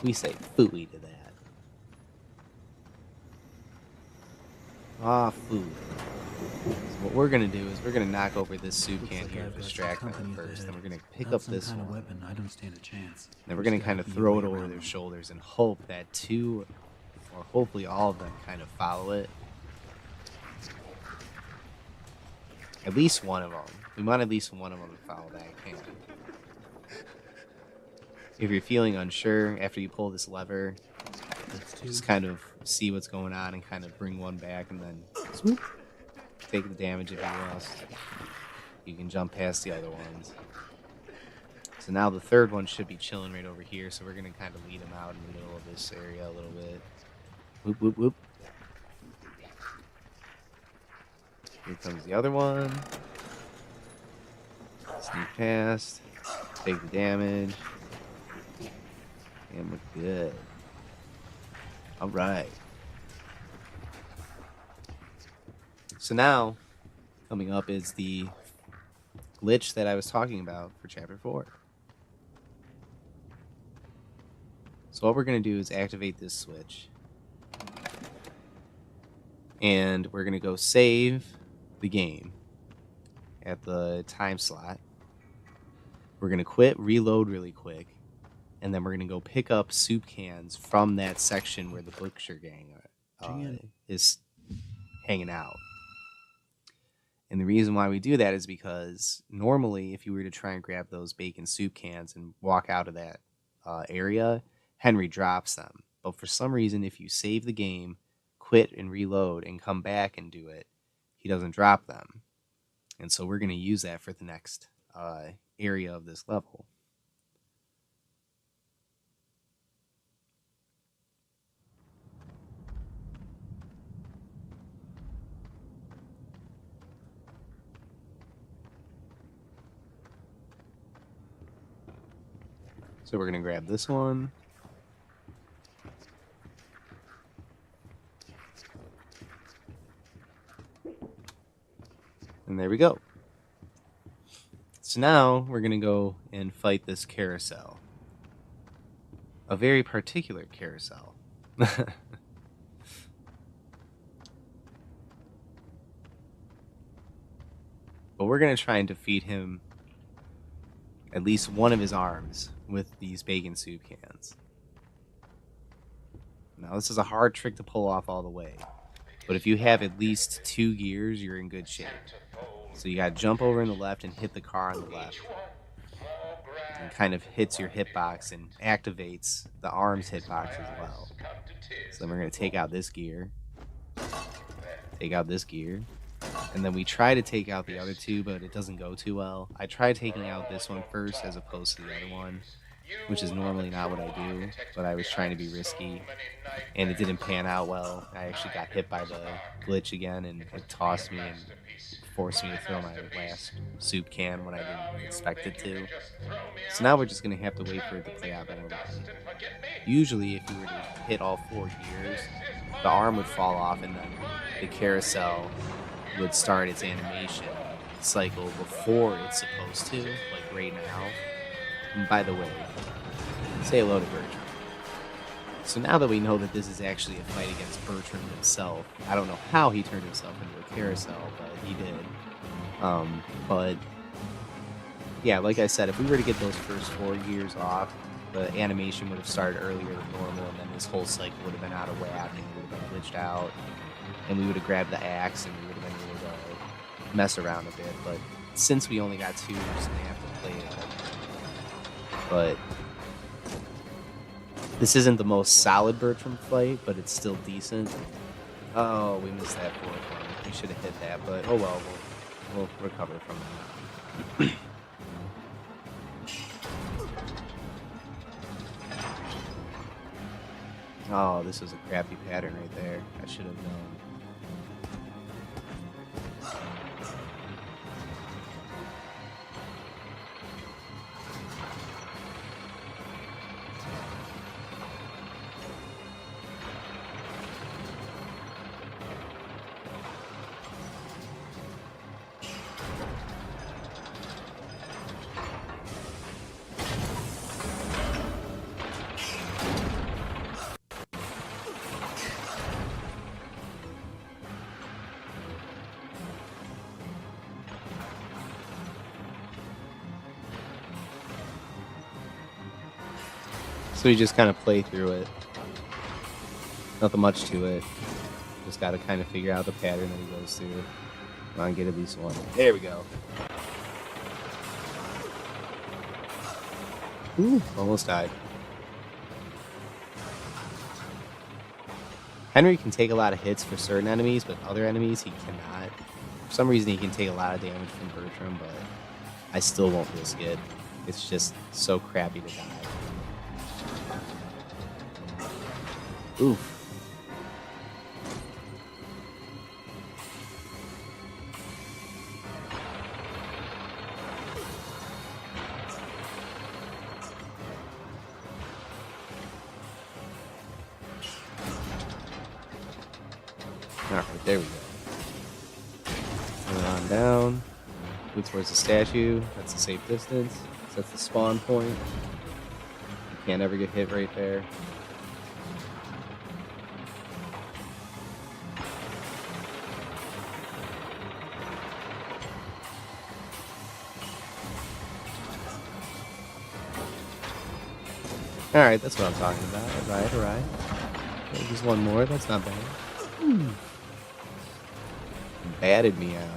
We say phooey to that. Ah, food. So what we're gonna do is we're gonna knock over this soup can here to distract them first. Then we're gonna pick up this one. Weapon, I don't stand a chance. Then we're gonna kind of throw it over their shoulders and hope that two, or hopefully all of them, kind of follow it. At least one of them. We want at least one of them to follow that can. If you're feeling unsure after you pull this lever, just kind of see what's going on and kind of bring one back and then swoop, take the damage if you must. You can jump past the other ones. So now the third one should be chilling right over here, so we're going to kind of lead him out in the middle of this area a little bit. Whoop, whoop, whoop. Here comes the other one. Sneak past. Take the damage. And we're good. Alright. So now, coming up is the glitch that I was talking about for Chapter 4. So what we're going to do is activate this switch. And we're going to go save the game at the time slot. We're going to quit, reload really quick, and then we're going to go pick up soup cans from that section where the Butcher Gang is hanging out. And the reason why we do that is because normally if you were to try and grab those bacon soup cans and walk out of that area, Henry drops them. But for some reason, if you save the game, quit and reload and come back and do it, he doesn't drop them. And so we're going to use that for the next area of this level. So we're going to grab this one. And there we go. So now we're going to go and fight this carousel. A very particular carousel. But we're going to try and defeat him, at least one of his arms, with these bacon soup cans. Now this is a hard trick to pull off all the way. But if you have at least 2 gears, you're in good shape. So you gotta jump over in the left and hit the car on the left. And kind of hits your hitbox and activates the arm's hitbox as well. So then we're gonna take out this gear. Take out this gear. And then we try to take out the other two, but it doesn't go too well. I tried taking out this one first as opposed to the other one, which is normally not what I do, but I was trying to be risky, and it didn't pan out well. I actually got hit by the glitch again, and it tossed me and forced me to throw my last soup can when I didn't expect it to. So now we're just going to have to wait for it to play out normally. Usually, if you were to hit all 4 gears, the arm would fall off, and then the carousel would start its animation cycle before it's supposed to, like right now. And by the way, say hello to Bertram. So now that we know that this is actually a fight against Bertram himself, I don't know how he turned himself into a carousel, but he did. But yeah, like I said, if we were to get those first 4 gears off, the animation would have started earlier than normal, and then this whole cycle would have been out of whack, and it would have been glitched out, and we would have grabbed the axe, and we would have been able to mess around a bit. But since we only got 2, we're just going to have to play it. But this isn't the most solid Bertram fight, but it's still decent. Oh, we missed that 4th one. We should have hit that, but oh well, we'll recover from that. Oh, this was a crappy pattern right there. I should have known. So you just kind of play through it. Nothing much to it. Just got to kind of figure out the pattern that he goes through. Come on, get at least one. There we go. Ooh, almost died. Henry can take a lot of hits for certain enemies, but other enemies he cannot. For some reason he can take a lot of damage from Bertram, but I still won't risk it. It's just so crappy to die. Oof. Alright, there we go. Move on down. Move towards the statue. That's a safe distance. That's the spawn point. You can't ever get hit right there. Alright, that's what I'm talking about. Alright. Okay, just one more. That's not bad. Batted me out.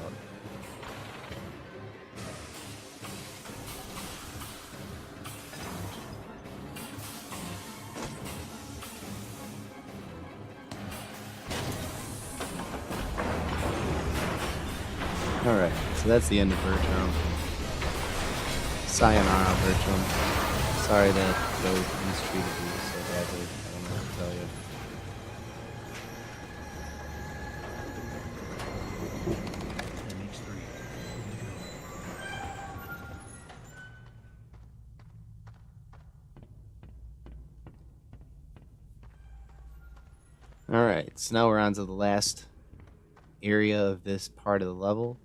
Alright, so that's the end of Bertram. Sayonara, Bertram. Sorry that Joe mistreated you so badly. I don't know what to tell you. Alright, so now we're on to the last area of this part of the level.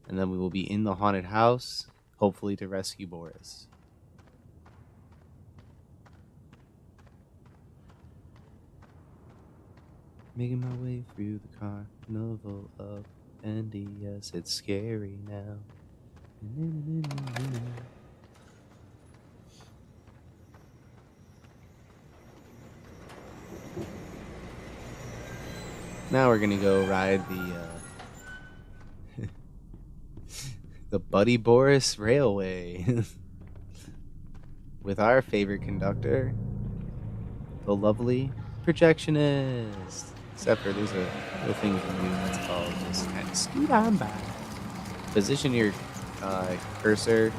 And then we will be in the haunted house, hopefully to rescue Boris. Making my way through the carnival of Bendy. Yes, it's scary now. Now we're gonna go ride the Buddy Boris Railway with our favorite conductor, the lovely projectionist. Except for there's a little thing you can do that's called just kind of scoot on by. Position your cursor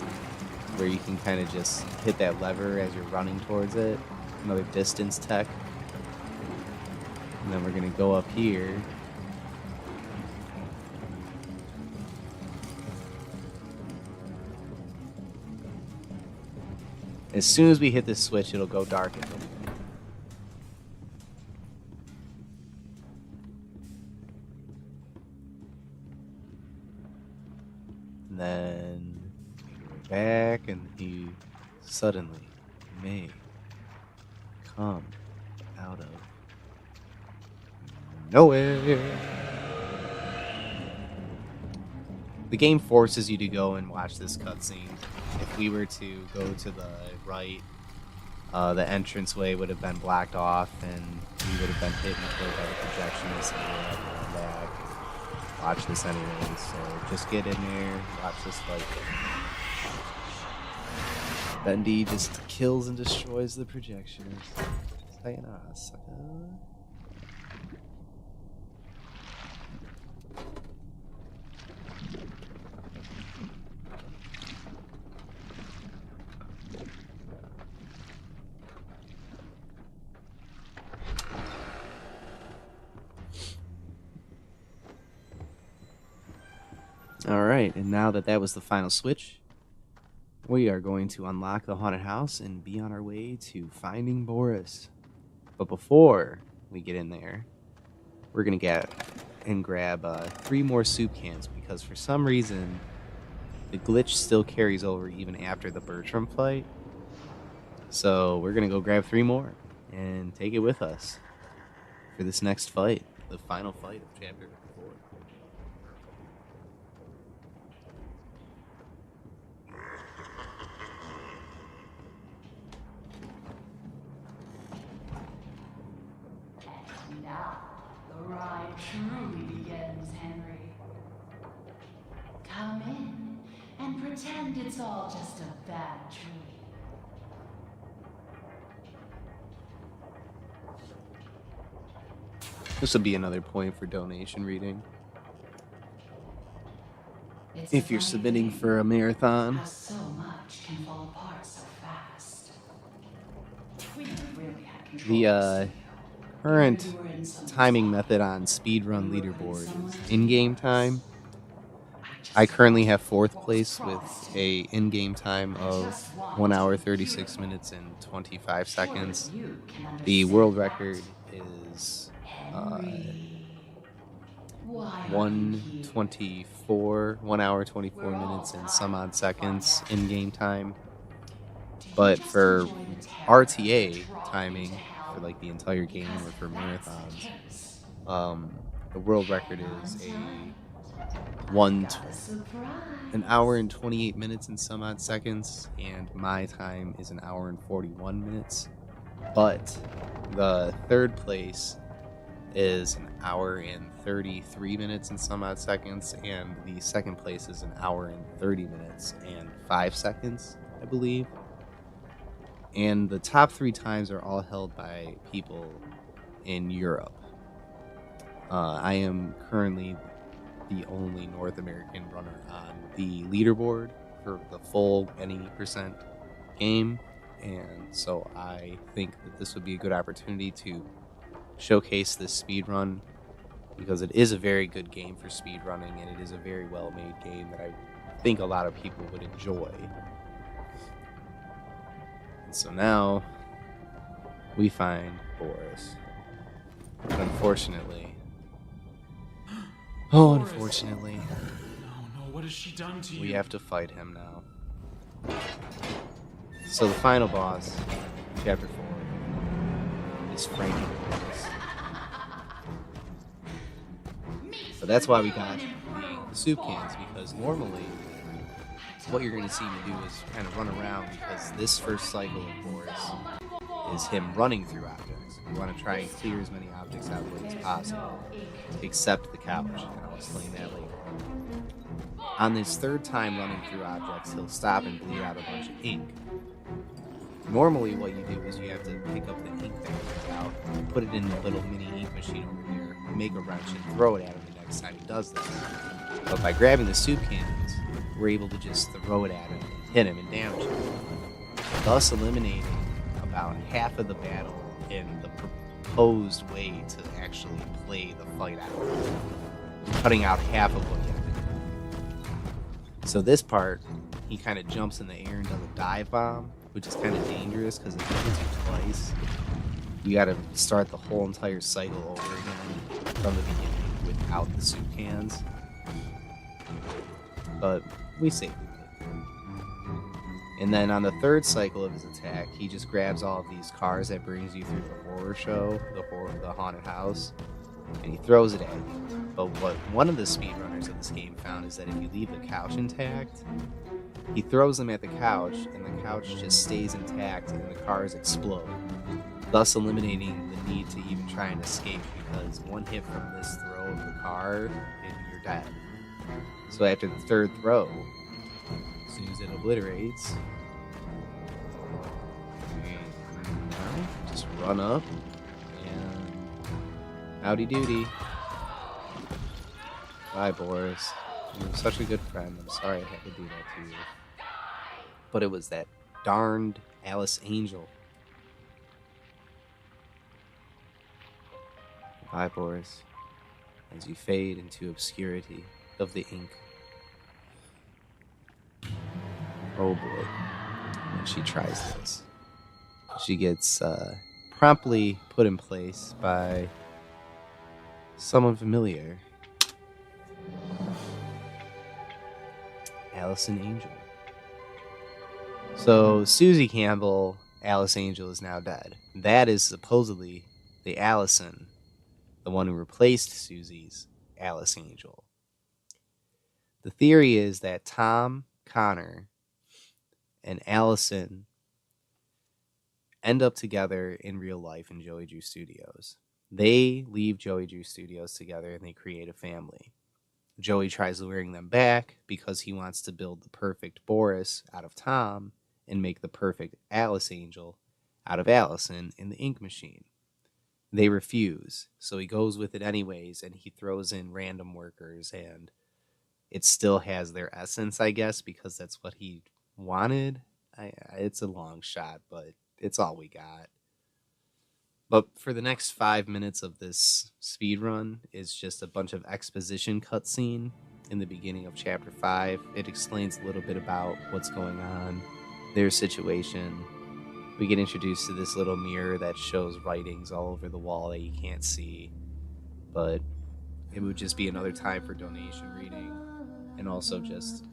where you can kind of just hit that lever as you're running towards it. Another distance tech. And then we're gonna go up here. As soon as we hit this switch, it'll go dark and it'll be green. And then go back, and he suddenly may come out of nowhere. The game forces you to go and watch this cutscene. If we were to go to the right, the entranceway would have been blocked off, and we would have been hit and killed by the projectionist, and we would have to run back and watch this anyway. So just get in there, watch this fight. Bendy just kills and destroys the projectionist. Sayonara, sucker. Alright, and now that was the final switch, we are going to unlock the haunted house and be on our way to finding Boris. But before we get in there, we're going to get and grab 3 more soup cans, because for some reason the glitch still carries over even after the Bertram fight. So we're going to go grab 3 more and take it with us for this next fight, the final fight of Chapter 4. truly begins, Henry. Come in and pretend it's all just a bad dream. This would be another point for donation reading. It's If a you're funny submitting thing for a marathon. how so much can fall apart so fast. We never really had control The of this current studio. You were in someone's timing spot. method on Speedrun You were putting leaderboard someone is to in-game yours. time. I I just currently wanted have 4th what was place with promised to a me. in-game time I of just wanted 1 to hour be 36 beautiful. minutes and 25 Surely seconds. you can The understand world that. record is Henry, why are you here? 124, 1 hour 24 We're all minutes and dying some odd to find seconds out. in-game time. Do you But just for enjoy the terror that RTA drop into timing hell? for like the entire game Because or for if that's the marathons, case, the world record hang is on tight. a I've got a surprise. an hour and 28 minutes and some odd seconds, and my time is an hour and 41 minutes. But the 3rd place is an hour and 33 minutes and some odd seconds, and the 2nd place is an hour and 30 minutes and 5 seconds, I believe. And the top 3 times are all held by people in Europe. I am currently the only North American runner on the leaderboard for the full any percent game, and so I think that this would be a good opportunity to showcase this speed run, because it is a very good game for speed running, and it is a very well made game that I think a lot of people would enjoy. And so now we find Boris. But unfortunately, unfortunately, No, what has she done to you? we have to fight him now. So the final boss, chapter 4, is Frankie Boris. But that's why we got the soup cans, because normally what you're going to see me do is kind of run around, because this first cycle of Boris is him running through objects. We want to try and clear as many objects out of the way as possible, except the couch, and I'll explain that later. On this 3rd time running through objects, he'll stop and bleed out a bunch of ink. Normally what you do is you have to pick up the ink that comes out, put it in the little mini ink machine over there, make a wrench, and throw it at him the next time he does that. But by grabbing the soup cans, we're able to just throw it at him and hit him and damage him, thus eliminating about half of the battle in the proposed way to actually play the fight out, cutting out half of what you have to do. So this part, he kind of jumps in the air and does a dive bomb, which is kind of dangerous because if he hits you twice, you got to start the whole entire cycle over again from the beginning without the soup cans. But we saved it. And then on the 3rd cycle of his attack, he just grabs all of these cars that brings you through the horror show, the haunted house, and he throws it at you. But what one of the speedrunners of this game found is that if you leave the couch intact, he throws them at the couch, and the couch just stays intact, and the cars explode, thus eliminating the need to even try and escape, because one hit from this throw of the car, and you're dead. So after the 3rd throw, as soon as it obliterates, just run up, and howdy doody. Bye, Boris. You're such a good friend. I'm sorry I had to do that to you. But it was that darned Alice Angel. Bye, Boris, as you fade into obscurity of the ink. Oh boy, when she tries this, she gets promptly put in place by someone familiar. Allison Angel. So Susie Campbell, Alice Angel, is now dead. That is supposedly the Allison, the one who replaced Susie's Alice Angel. The theory is that Tom, Connor, and Allison end up together in real life in Joey Drew Studios. They leave Joey Drew Studios together and they create a family. Joey tries luring them back because he wants to build the perfect Boris out of Tom and make the perfect Alice Angel out of Allison in the ink machine. They refuse, so he goes with it anyways, and he throws in random workers, and it still has their essence, I guess, because that's what he wanted. It's a long shot, but it's all we got. But for the next 5 minutes of this speed run is just a bunch of exposition cutscene in the beginning of chapter 5. It explains a little bit about what's going on, their situation. We get introduced to this little mirror that shows writings all over the wall that you can't see. But it would just be another time for donation reading, and also just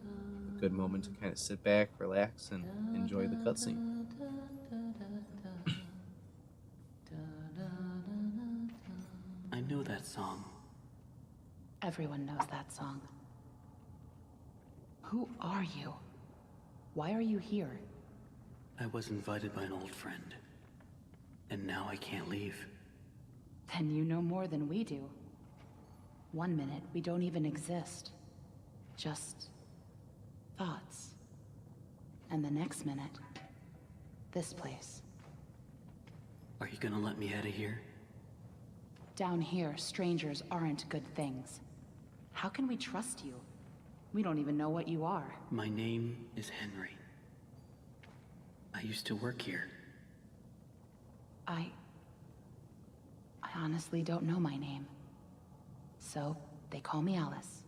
a good moment to kind of sit back, relax, and enjoy the cutscene. I know that song. Everyone knows that song. Who are you? Why are you here? I was invited by an old friend. And now I can't leave. Then you know more than we do. 1 minute, we don't even exist. Just thoughts. And the next minute, this place. Are you gonna let me out of here? Down here, strangers aren't good things. How can we trust you? We don't even know what you are. My name is Henry. I used to work here. I honestly don't know my name. So, they call me Alice.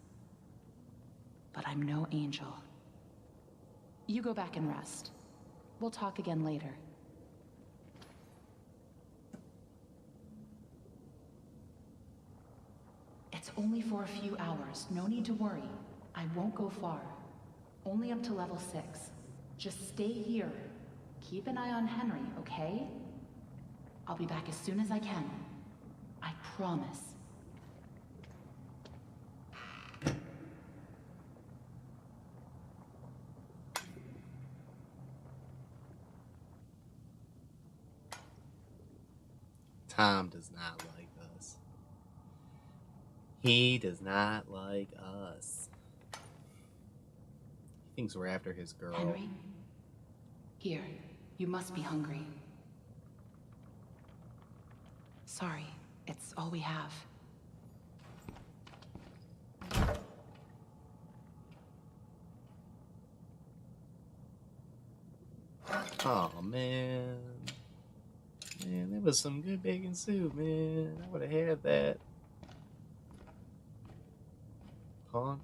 But I'm no angel. You go back and rest. We'll talk again later. It's only for a few hours. No need to worry. I won't go far. Only up to level 6. Just stay here. Keep an eye on Henry, okay? I'll be back as soon as I can. I promise. Tom does not like us. He does not like us. He thinks we're after his girl. Henry? Here, you must be hungry. Sorry, it's all we have. Oh, man. Man, that was some good bacon soup, man. I would have had that. Pawn?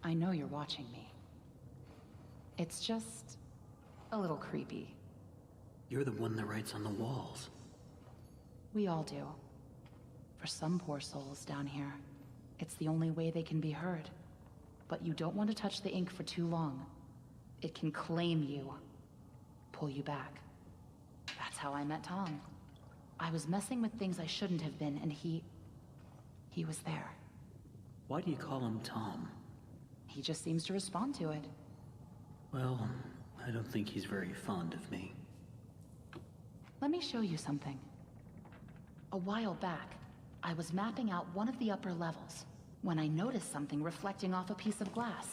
I know you're watching me. It's just a little creepy. You're the one that writes on the walls. We all do. For some poor souls down here, it's the only way they can be heard. But you don't want to touch the ink for too long. It can claim you, pull you back. That's how I met Tom. I was messing with things I shouldn't have been, and he was there. Why do you call him Tom? He just seems to respond to it. Well, I don't think he's very fond of me. Let me show you something. A while back, I was mapping out one of the upper levels when I noticed something reflecting off a piece of glass.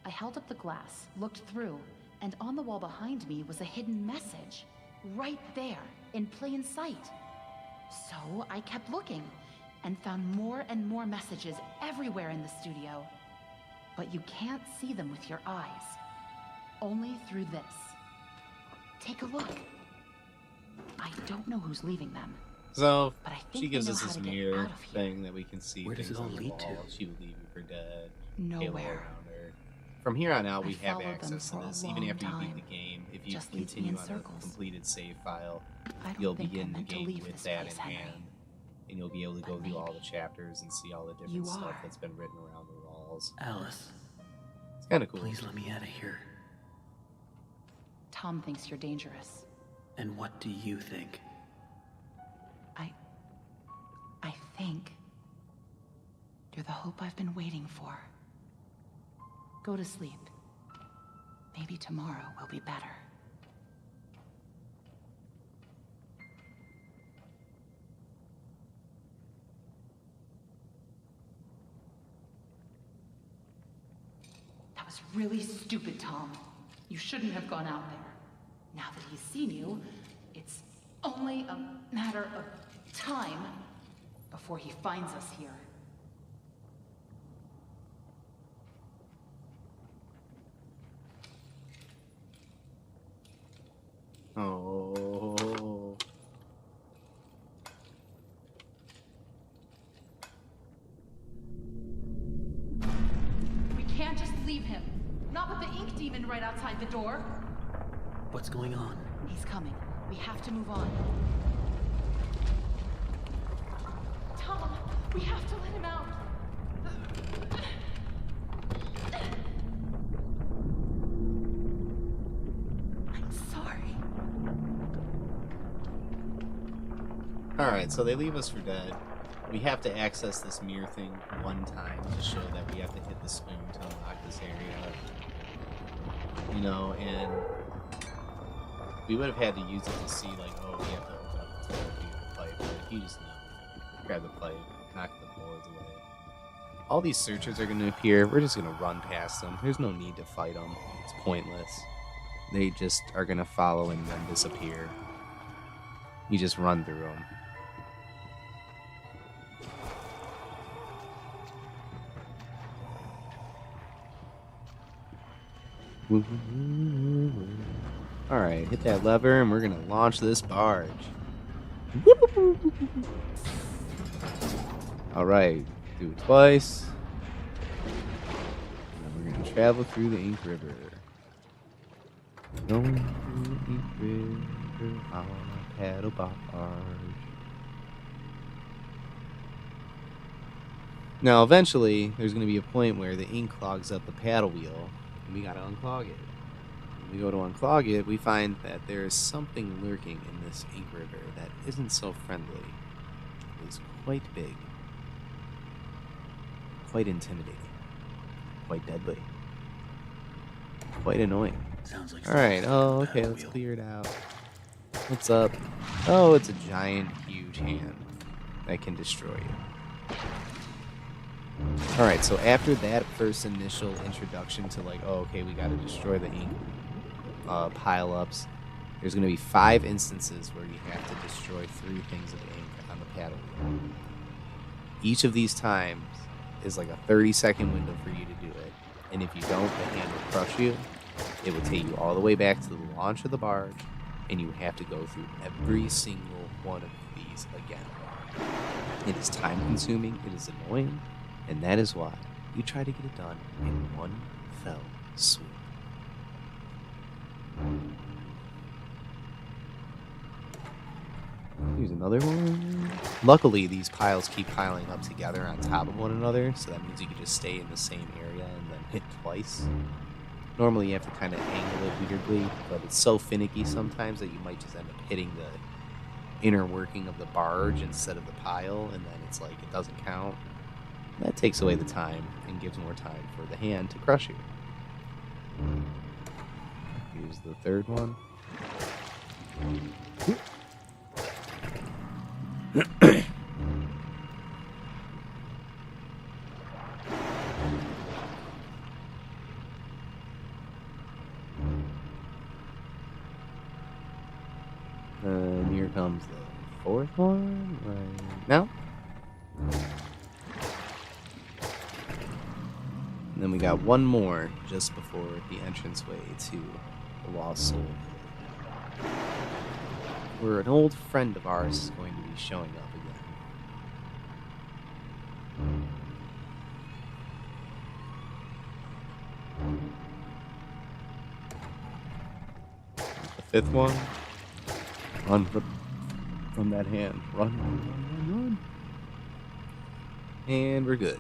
I held up the glass, looked through, and on the wall behind me was a hidden message. Right there, in plain sight. So I kept looking, and found more and more messages everywhere in the studio. But you can't see them with your eyes. Only through this. Take a look. I don't know who's leaving them. So, But I think she gives they us know this how to get mirror out of here. thing that we can see. Where does things it all on the lead to? wall. She would leave you for dead. Halo Nowhere. around her. From here on out, we I have followed them access to for a this. Even long after you beat time. the game, if you Just leads me continue in on a circles. completed save file, I don't you'll think I begin the meant to game leave with this that place, in Henry. hand. And you'll be able to go But through all the maybe chapters and see all the different you stuff are. that's been written around the walls. Alice, It's kind of cool. please let me out of here. Tom thinks you're dangerous. And what do you think? I think you're the hope I've been waiting for. Go to sleep. Maybe tomorrow will be better. That was really stupid, Tom. You shouldn't have gone out there. Now that he's seen you, it's only a matter of time before he finds us here. Oh. We can't just leave him. Not with the ink demon right outside the door. What's going on? He's coming. We have to move on. Tom, we have to let him out. I'm sorry. Alright, so they leave us for dead. We have to access this mirror thing one time to show that we have to hit the spoon to unlock this area. You know, and we would have had to use it to see, like, oh, we have to open up the door, do the pipe. But if you just know, grab the pipe, knock the boards away. All these searchers are going to appear. We're just going to run past them. There's no need to fight them. It's pointless. They just are going to follow and then disappear. You just run through them. Alright, hit that lever and we're gonna launch this barge. Alright, do it twice. And we're gonna travel through the Ink River. Going through the Ink River on a paddle barge. Now, eventually, there's gonna be a point where the ink clogs up the paddle wheel. And we gotta unclog it. When we go to unclog it, we find that there is something lurking in this ink river that isn't so friendly. It is quite big, quite intimidating, quite deadly, quite annoying. Sounds like Alright, oh, something okay, on the let's wheel. clear it out. What's up? Oh, it's a giant, huge hand that can destroy you. Alright, so after that first initial introduction to like, oh, okay, we gotta destroy the ink pile-ups, there's gonna be 5 instances where you have to destroy 3 things of ink on the paddle wheel. Each of these times is like a 30-second window for you to do it, and if you don't, the hand will crush you. It will take you all the way back to the launch of the barge, and you have to go through every single one of these again. It is time-consuming, it is annoying, and that is why you try to get it done in one fell swoop. Here's another one. Luckily, these piles keep piling up together on top of one another, so that means you can just stay in the same area and then hit twice. Normally, you have to kind of angle it weirdly, but it's so finicky sometimes that you might just end up hitting the inner working of the barge instead of the pile, and then it's like it doesn't count. That takes away the time and gives more time for the hand to crush you. Here's the third one. And here comes the fourth one right now. And then we got one more just before the entranceway to the Lost Soul. Where an old friend of ours is going to be showing up again. The fifth one. Run from that hand. Run, run, run, run, run. And we're good.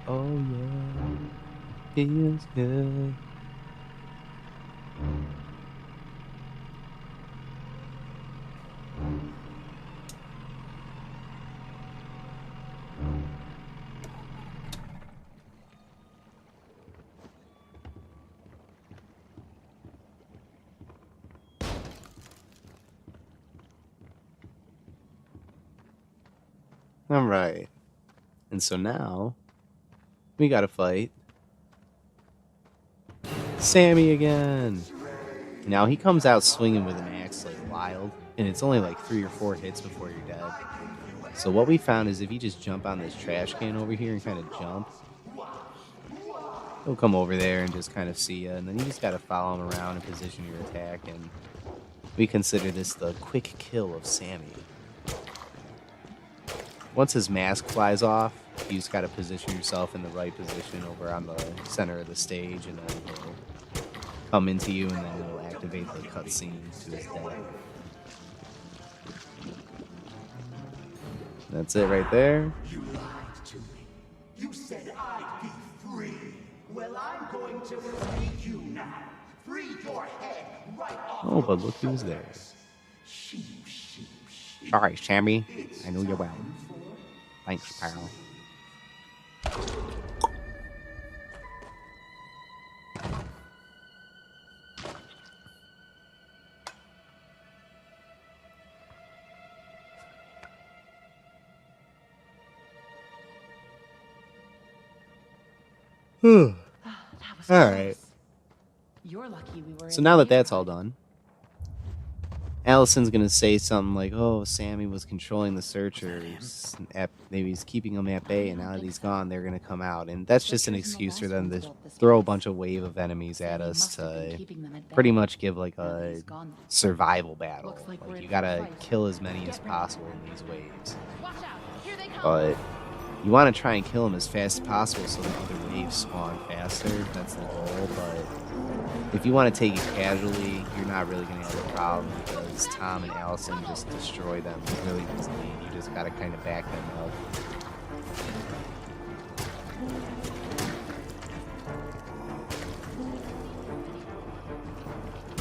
Oh yeah, feels good. Alright. And so now, we gotta fight Sammy again. Now he comes out swinging with an axe like wild, and it's only like 3 or 4 hits before you're dead. So what we found is if you just jump on this trash can over here and kind of jump, he'll come over there and just kind of see you, and then you just gotta follow him around and position your attack, and we consider this the quick kill of Sammy. Once his mask flies off, you just gotta position yourself in the right position over on the center of the stage, and then he'll come into you, and then it'll activate the cutscene to his death. That's it right there. You lied to me. You said I'd be free. Well, I'm going to free you now. Free your head right off. Oh, but look who's there. Sheep. Sorry, Sammy. I know you're well. Thanks, pal. That was All close. right. You're lucky we were So in now the that that's all done, Allison's gonna say something like, "Oh, Sammy was controlling the searchers. Maybe he's keeping them at bay, and now that he's gone, they're gonna come out." And that's just an excuse for them to throw a bunch of wave of enemies at us to pretty much give like a survival battle. Like you gotta kill as many as possible in these waves. Watch out! Here they come! But you want to try and kill them as fast as possible so the other waves spawn faster. That's the goal. But if you want to take it casually, you're not really going to have a problem because Tom and Allison just destroy them really easily. And you just got to kind of back them up.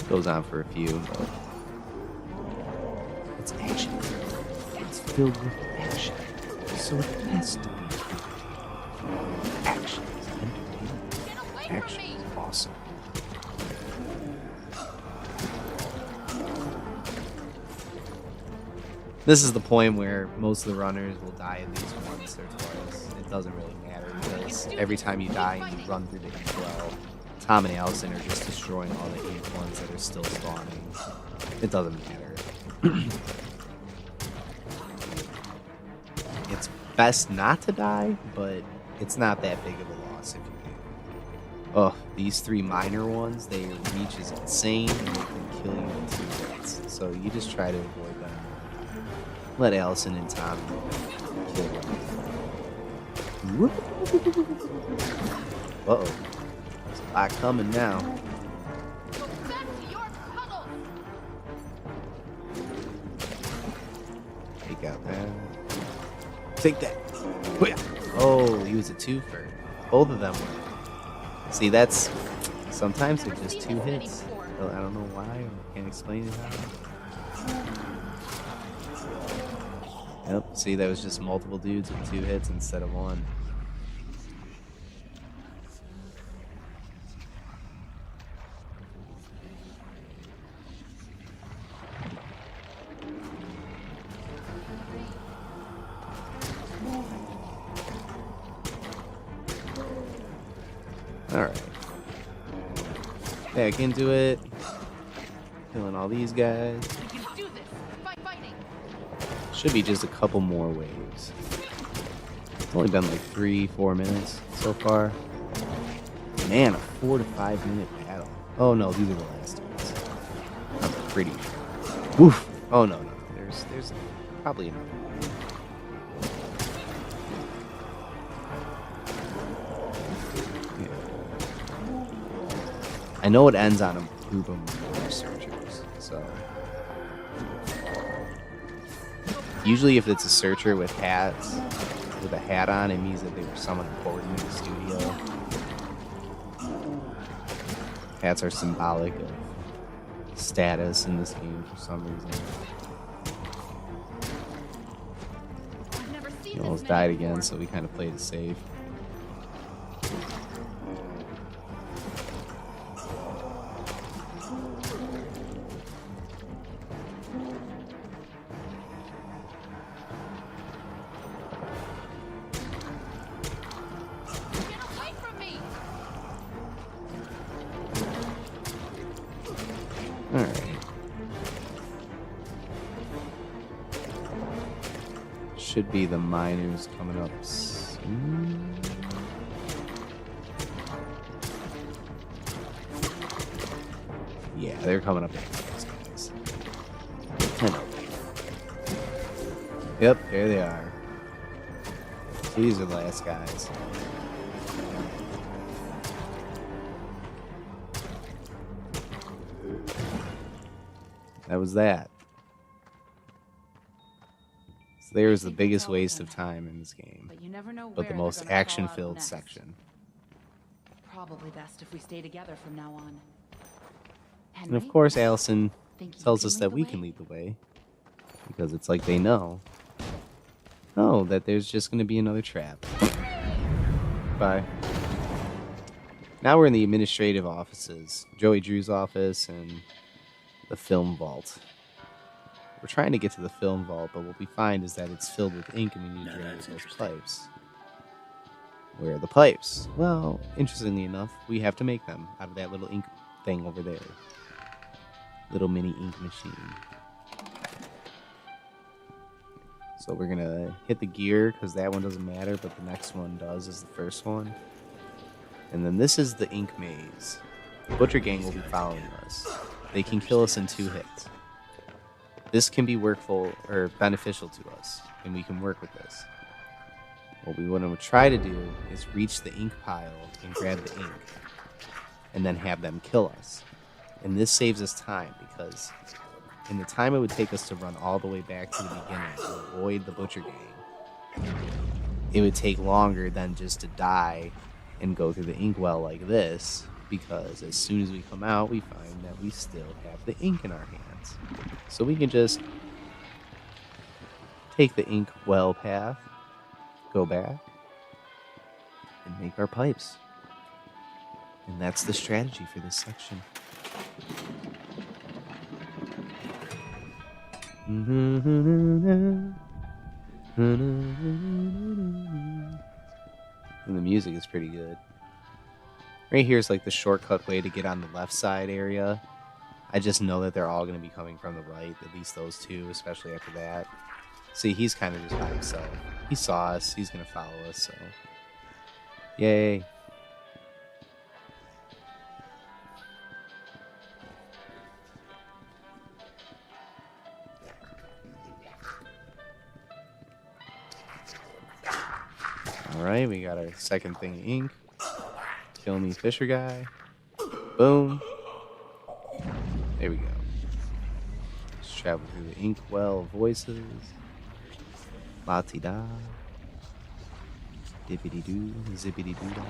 Goes on for a few, but it's action. It's filled with action. So it has to be. Action is entertaining. Action is awesome. This is the point where most of the runners will die at least once or twice. It doesn't really matter because every time you die and you run through the heat well, Tom and Allison are just destroying all the heat ones that are still spawning. It doesn't matter. It's best not to die, but it's not that big of a loss if you do. Oh, these 3 minor ones, their reach is insane and they can kill you in 2 hits. So you just try to avoid them. Let Allison and Tom kill them. Uh-oh. There's a lot coming now. Back to your puddle! Take out that. Take that. Oh, he was a twofer. Both of them were. See, that's... Sometimes they're just 2 hits. I don't know why. I can't explain it how. Yep, see, that was just multiple dudes with 2 hits instead of 1. Alright. Back into it. Killing all these guys. You can do this! By fighting! Should be just a couple more waves. It's only been like 3-4 minutes so far. Man, a 4 to 5 minute battle. Oh no, these are the last ones. I'm pretty sure. Woof! Oh no. There's probably another one. I know it ends on a group of searchers, so usually if it's a searcher with hats, with a hat on, it means that they were someone important in the studio. Hats are symbolic of status in this game for some reason. I've never seen He this almost many died before. again, so we kind of played it safe. should be the miners coming up soon. Yeah, they're coming up after these guys. 10 of them. Yep, there they are. These are the last guys. That was that. So there's the biggest waste of time in this game, But you never know but the where most they're gonna fall out action-filled next. section. Probably best if we stay together from now on. And of course, Allison Think you tells can us lead that the we way? can lead the way, because it's like they know. Oh, that there's just going to be another trap. Bye. Now we're in the administrative offices, Joey Drew's office and the film vault. We're trying to get to the film vault, but what we find is that it's filled with ink and we need to drain those pipes. Where are the pipes? Well, interestingly enough, we have to make them out of that little ink thing over there. Little mini ink machine. So we're gonna hit the gear because that one doesn't matter, but the next one does, is the first one. And then this is the ink maze. The Butcher Gang will be following us. They can kill us in 2 hits. This can be workful or beneficial to us, and we can work with this. What we want to try to do is reach the ink pile and grab the ink, and then have them kill us. And this saves us time because in the time it would take us to run all the way back to the beginning to avoid the Butcher Gang, it would take longer than just to die and go through the inkwell like this, because as soon as we come out, we find that we still have the ink in our hands. So we can just take the inkwell path, go back, and make our pipes. And that's the strategy for this section. And the music is pretty good. Right here is like the shortcut way to get on the left side area. I just know that they're all going to be coming from the right, at least those two, especially after that. See, he's kind of just by himself. He saw us, he's going to follow us, so. Yay. Alright, we got our second thing of ink. Kill me, Fisher guy. Boom. There we go. Let's travel through the inkwell of voices. La-ti-da. Dippity-doo, zippity-doo-da.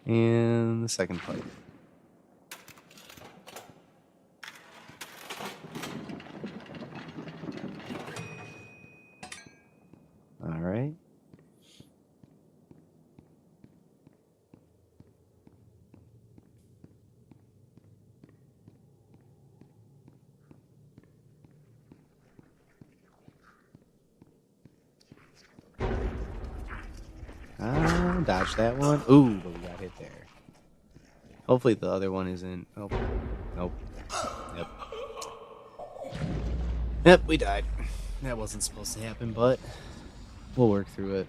And the second pipe. Alright. Dodge that one. Ooh, but we got hit there. Hopefully the other one isn't. Oh, nope. Yep. Yep, we died. That wasn't supposed to happen, but we'll work through it.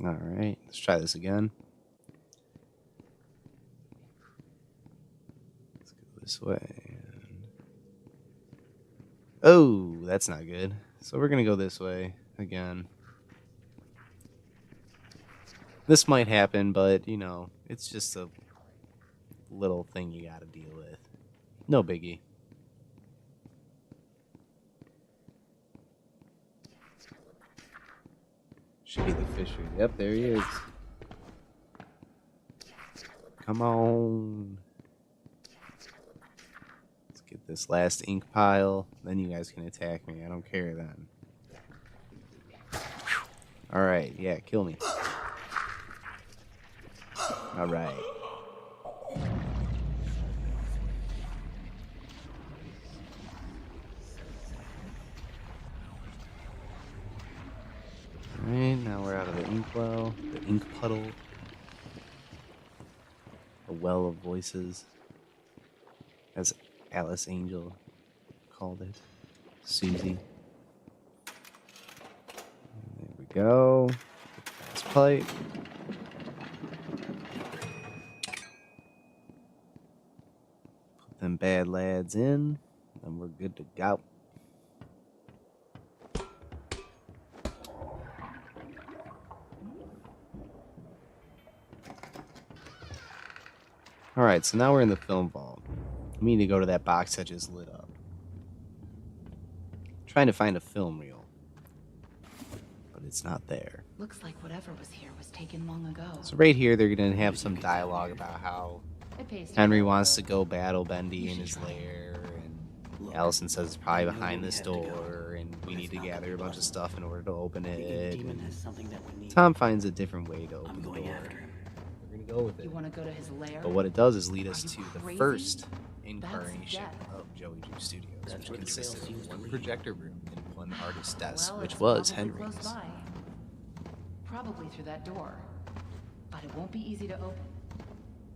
Alright, let's try this again. Let's go this way. Oh, that's not good. So we're going to go this way again. This might happen, but, you know, it's just a little thing you got to deal with. No biggie. Should be the Fisher. Yep, there he is. Come on. Let's get this last ink pile. Then you guys can attack me. I don't care then. Alright, yeah, kill me. Alright. well. The ink puddle. A well of voices. As Alice Angel called it. Susie. There we go. Gas pipe. Put them bad lads in, and we're good to go. Alright, so now we're in the film vault. We need to go to that box that just lit up. Trying to find a film reel. But it's not there. Looks like whatever was here was taken long ago. So right here, they're going to have some dialogue about how It pays to Henry go, wants though. to go battle Bendy You in should his try it. lair, and Allison says it's probably behind this door, and we need to gather a bunch of stuff in order to open The it. demon and has something that we need. Tom finds a different way to open I'm the going door. after him. We're going to go with it. You want to go to his lair? But what it does is lead us Are to you the crazy? first incarnation death. of Joey Drew Studios, That's which where the trail consisted seems of to one lead. projector room and one artist's desk, Well, which it's was probably Henry's. close by. Probably through that door. But it won't be easy to open.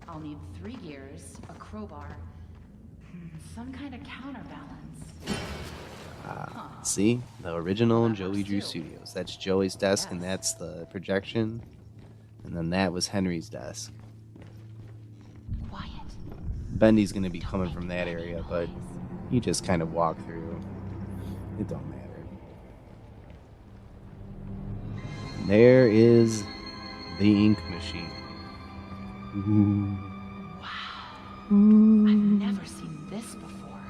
I'll need 3 gears, a crowbar, some kind of counterbalance. See? The original Well, that Joey works Drew too. Studios. That's Joey's desk, and Yes. that's the projection. And then that was Henry's desk. Quiet. Bendy's going to be Don't coming make from that any area, but noise. you just kind of walk through. It don't matter. There is the ink machine. Ooh. Wow. I've never seen this before.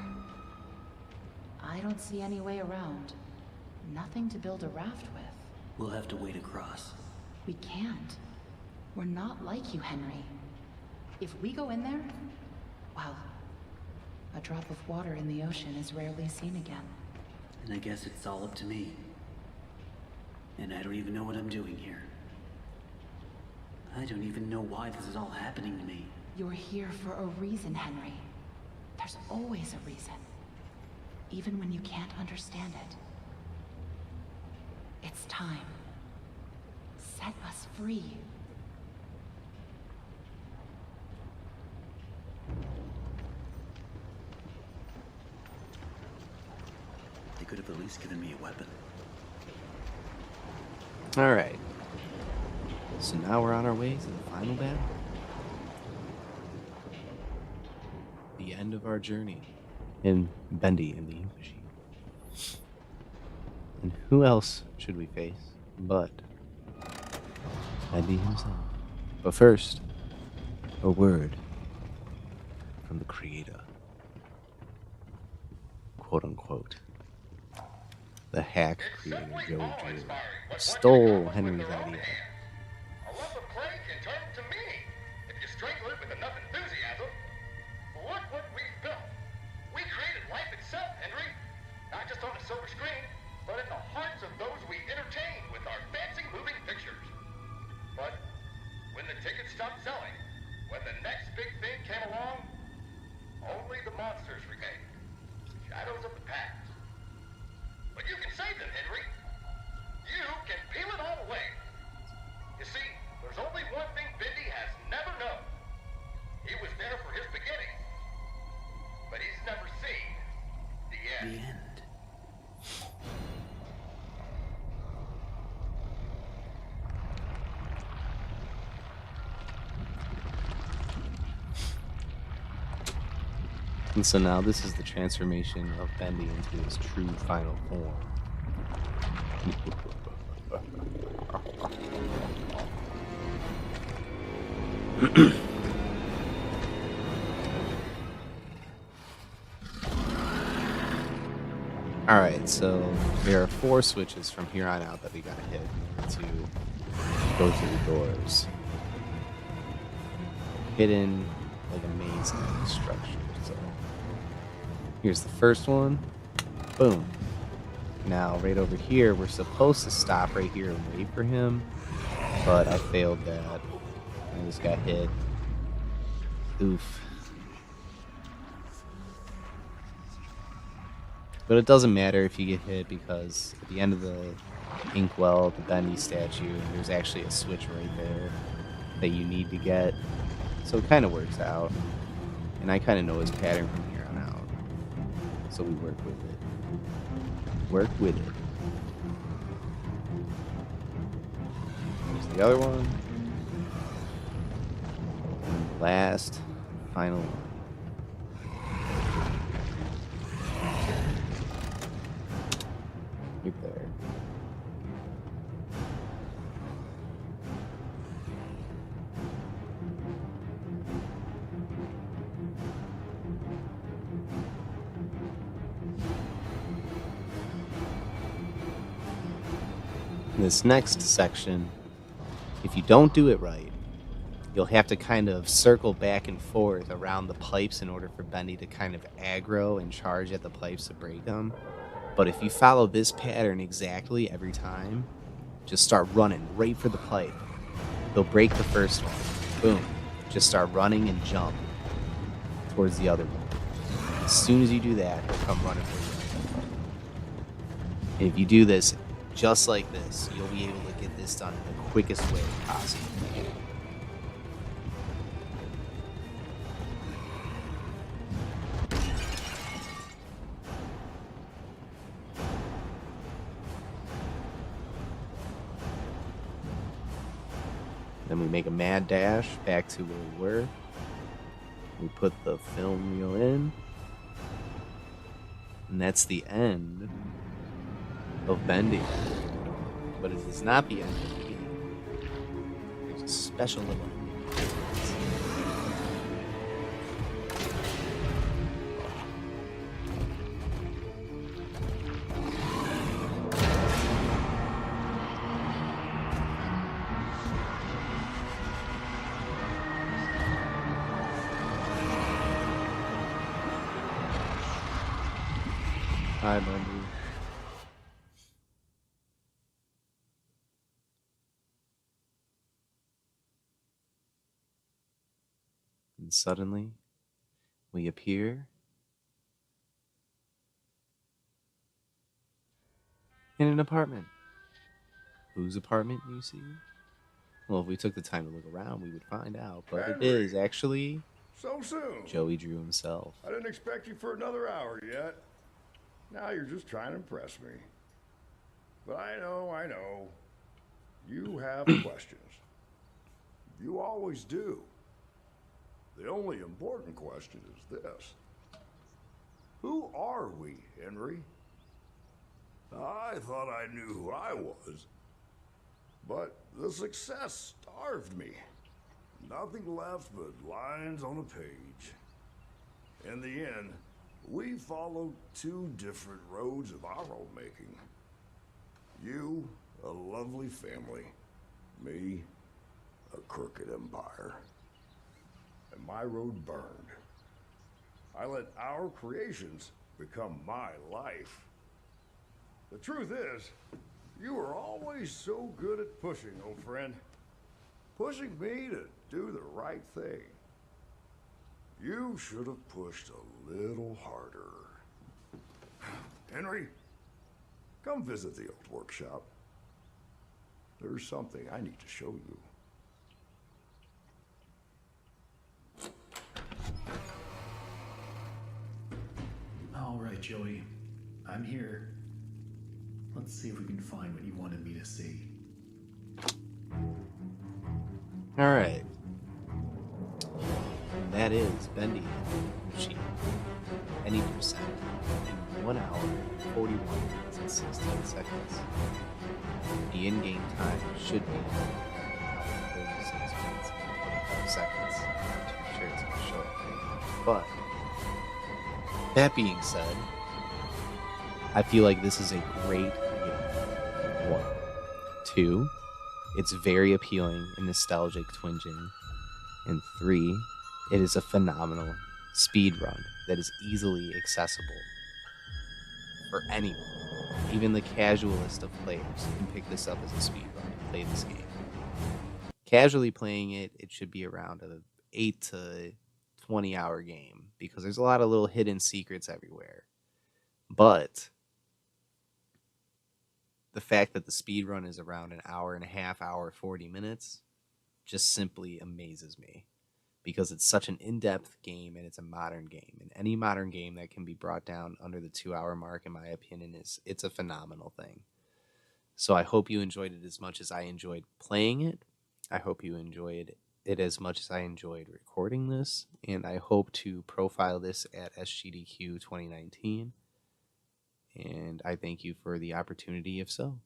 I don't see any way around. Nothing to build a raft with. We'll have to wade across. We can't. We're not like you, Henry. If we go in there, well, a drop of water in the ocean is rarely seen again. And I guess it's all up to me. And I don't even know what I'm doing here. I don't even know why this is all happening to me. You're here for a reason, Henry. There's always a reason. Even when you can't understand it. It's time. Set us free. They could have at least given me a weapon. Alright. So now we're on our way to the final battle. The end of our journey in Bendy and the Ink Machine. And who else should we face but Bendy himself? But first, a word from the creator. Quote unquote. The hack creator Joey Drew stole Henry's idea. A lump of clay can turn to meaning if you strangle it with enough enthusiasm. Look what we've built. We created life itself, Henry. Not just on a silver screen, but in the hearts of those we entertain with our fancy moving pictures. But when the tickets stopped selling, when the next big thing came along, only the monsters remained. Shadows of the past. But you can save them, Henry. You can peel it all away. You see, there's only one thing Bendy has never known. He was there for his beginning, but he's never seen the end. The end. And so now this is the transformation of Bendy into his true final form. Alright, so there are 4 switches from here on out that we gotta hit in order to go through the doors. Hidden like a maze-like structure. So here's the first one. Boom. Now right over here, we're supposed to stop right here and wait for him, but I failed that. I just got hit. Oof. But it doesn't matter if you get hit because at the end of the inkwell, the Bendy statue, and there's actually a switch right there that you need to get. So it kind of works out. And I kind of know his pattern from here on out. So we work with it. Work with it. Here's the other one. And the last, final one. Right there. This next section, if you don't do it right, you'll have to kind of circle back and forth around the pipes in order for Bendy to kind of aggro and charge at the pipes to break them. But if you follow this pattern exactly every time, just start running right for the pipe. He'll break the first one. Boom. Just start running and jump towards the other one. As soon as you do that, he'll come running for you. And if you do this just like this, you'll be able to get this done in the quickest way possible. Then we make a mad dash back to where we were. We put the film reel in. And that's the end of Bendy. But it is not the end of the game. There's a special little ending. Hi, Bendy. And suddenly, we appear in an apartment. Whose apartment, you see? Well, if we took the time to look around, we would find out. But it is actually So soon. Joey Drew himself. I didn't expect you for another hour yet. Now you're just trying to impress me. But I know. You have questions. You always do. The only important question is this. Who are we, Henry? I thought I knew who I was. But the success starved me. Nothing left but lines on a page. In the end, we followed two different roads of our own making. You, a lovely family. Me, a crooked empire. And my road burned. I let our creations become my life. The truth is, you were always so good at pushing, old friend. Pushing me to do the right thing. You should have pushed a little harder. Henry, come visit the old workshop. There's something I need to show you. All right, Joey. I'm here. Let's see if we can find what you wanted me to see. All right. That is Bendy Machine. Any percent in 1 hour, 41 minutes and 16 seconds. The in-game time should be 36 minutes and 25 seconds. I'm sure it's going to show it. But that being said, I feel like this is a great game. 1. 2, it's very appealing and nostalgic twinging. And 3, it is a phenomenal speed run that is easily accessible for anyone. Even the casualist of players can pick this up as a speed run and play this game. Casually playing it, it should be around an 8 to 20 hour game because there's a lot of little hidden secrets everywhere. But the fact that the speed run is around an hour and a half, hour 40 minutes, just simply amazes me because it's such an in-depth game and it's a modern game. And any modern game that can be brought down under the 2 hour mark, in my opinion, it's a phenomenal thing. So I hope you enjoyed it as much as I enjoyed playing it. I hope you enjoyed it as much as I enjoyed recording this, and I hope to profile this at SGDQ 2019. And I thank you for the opportunity if so.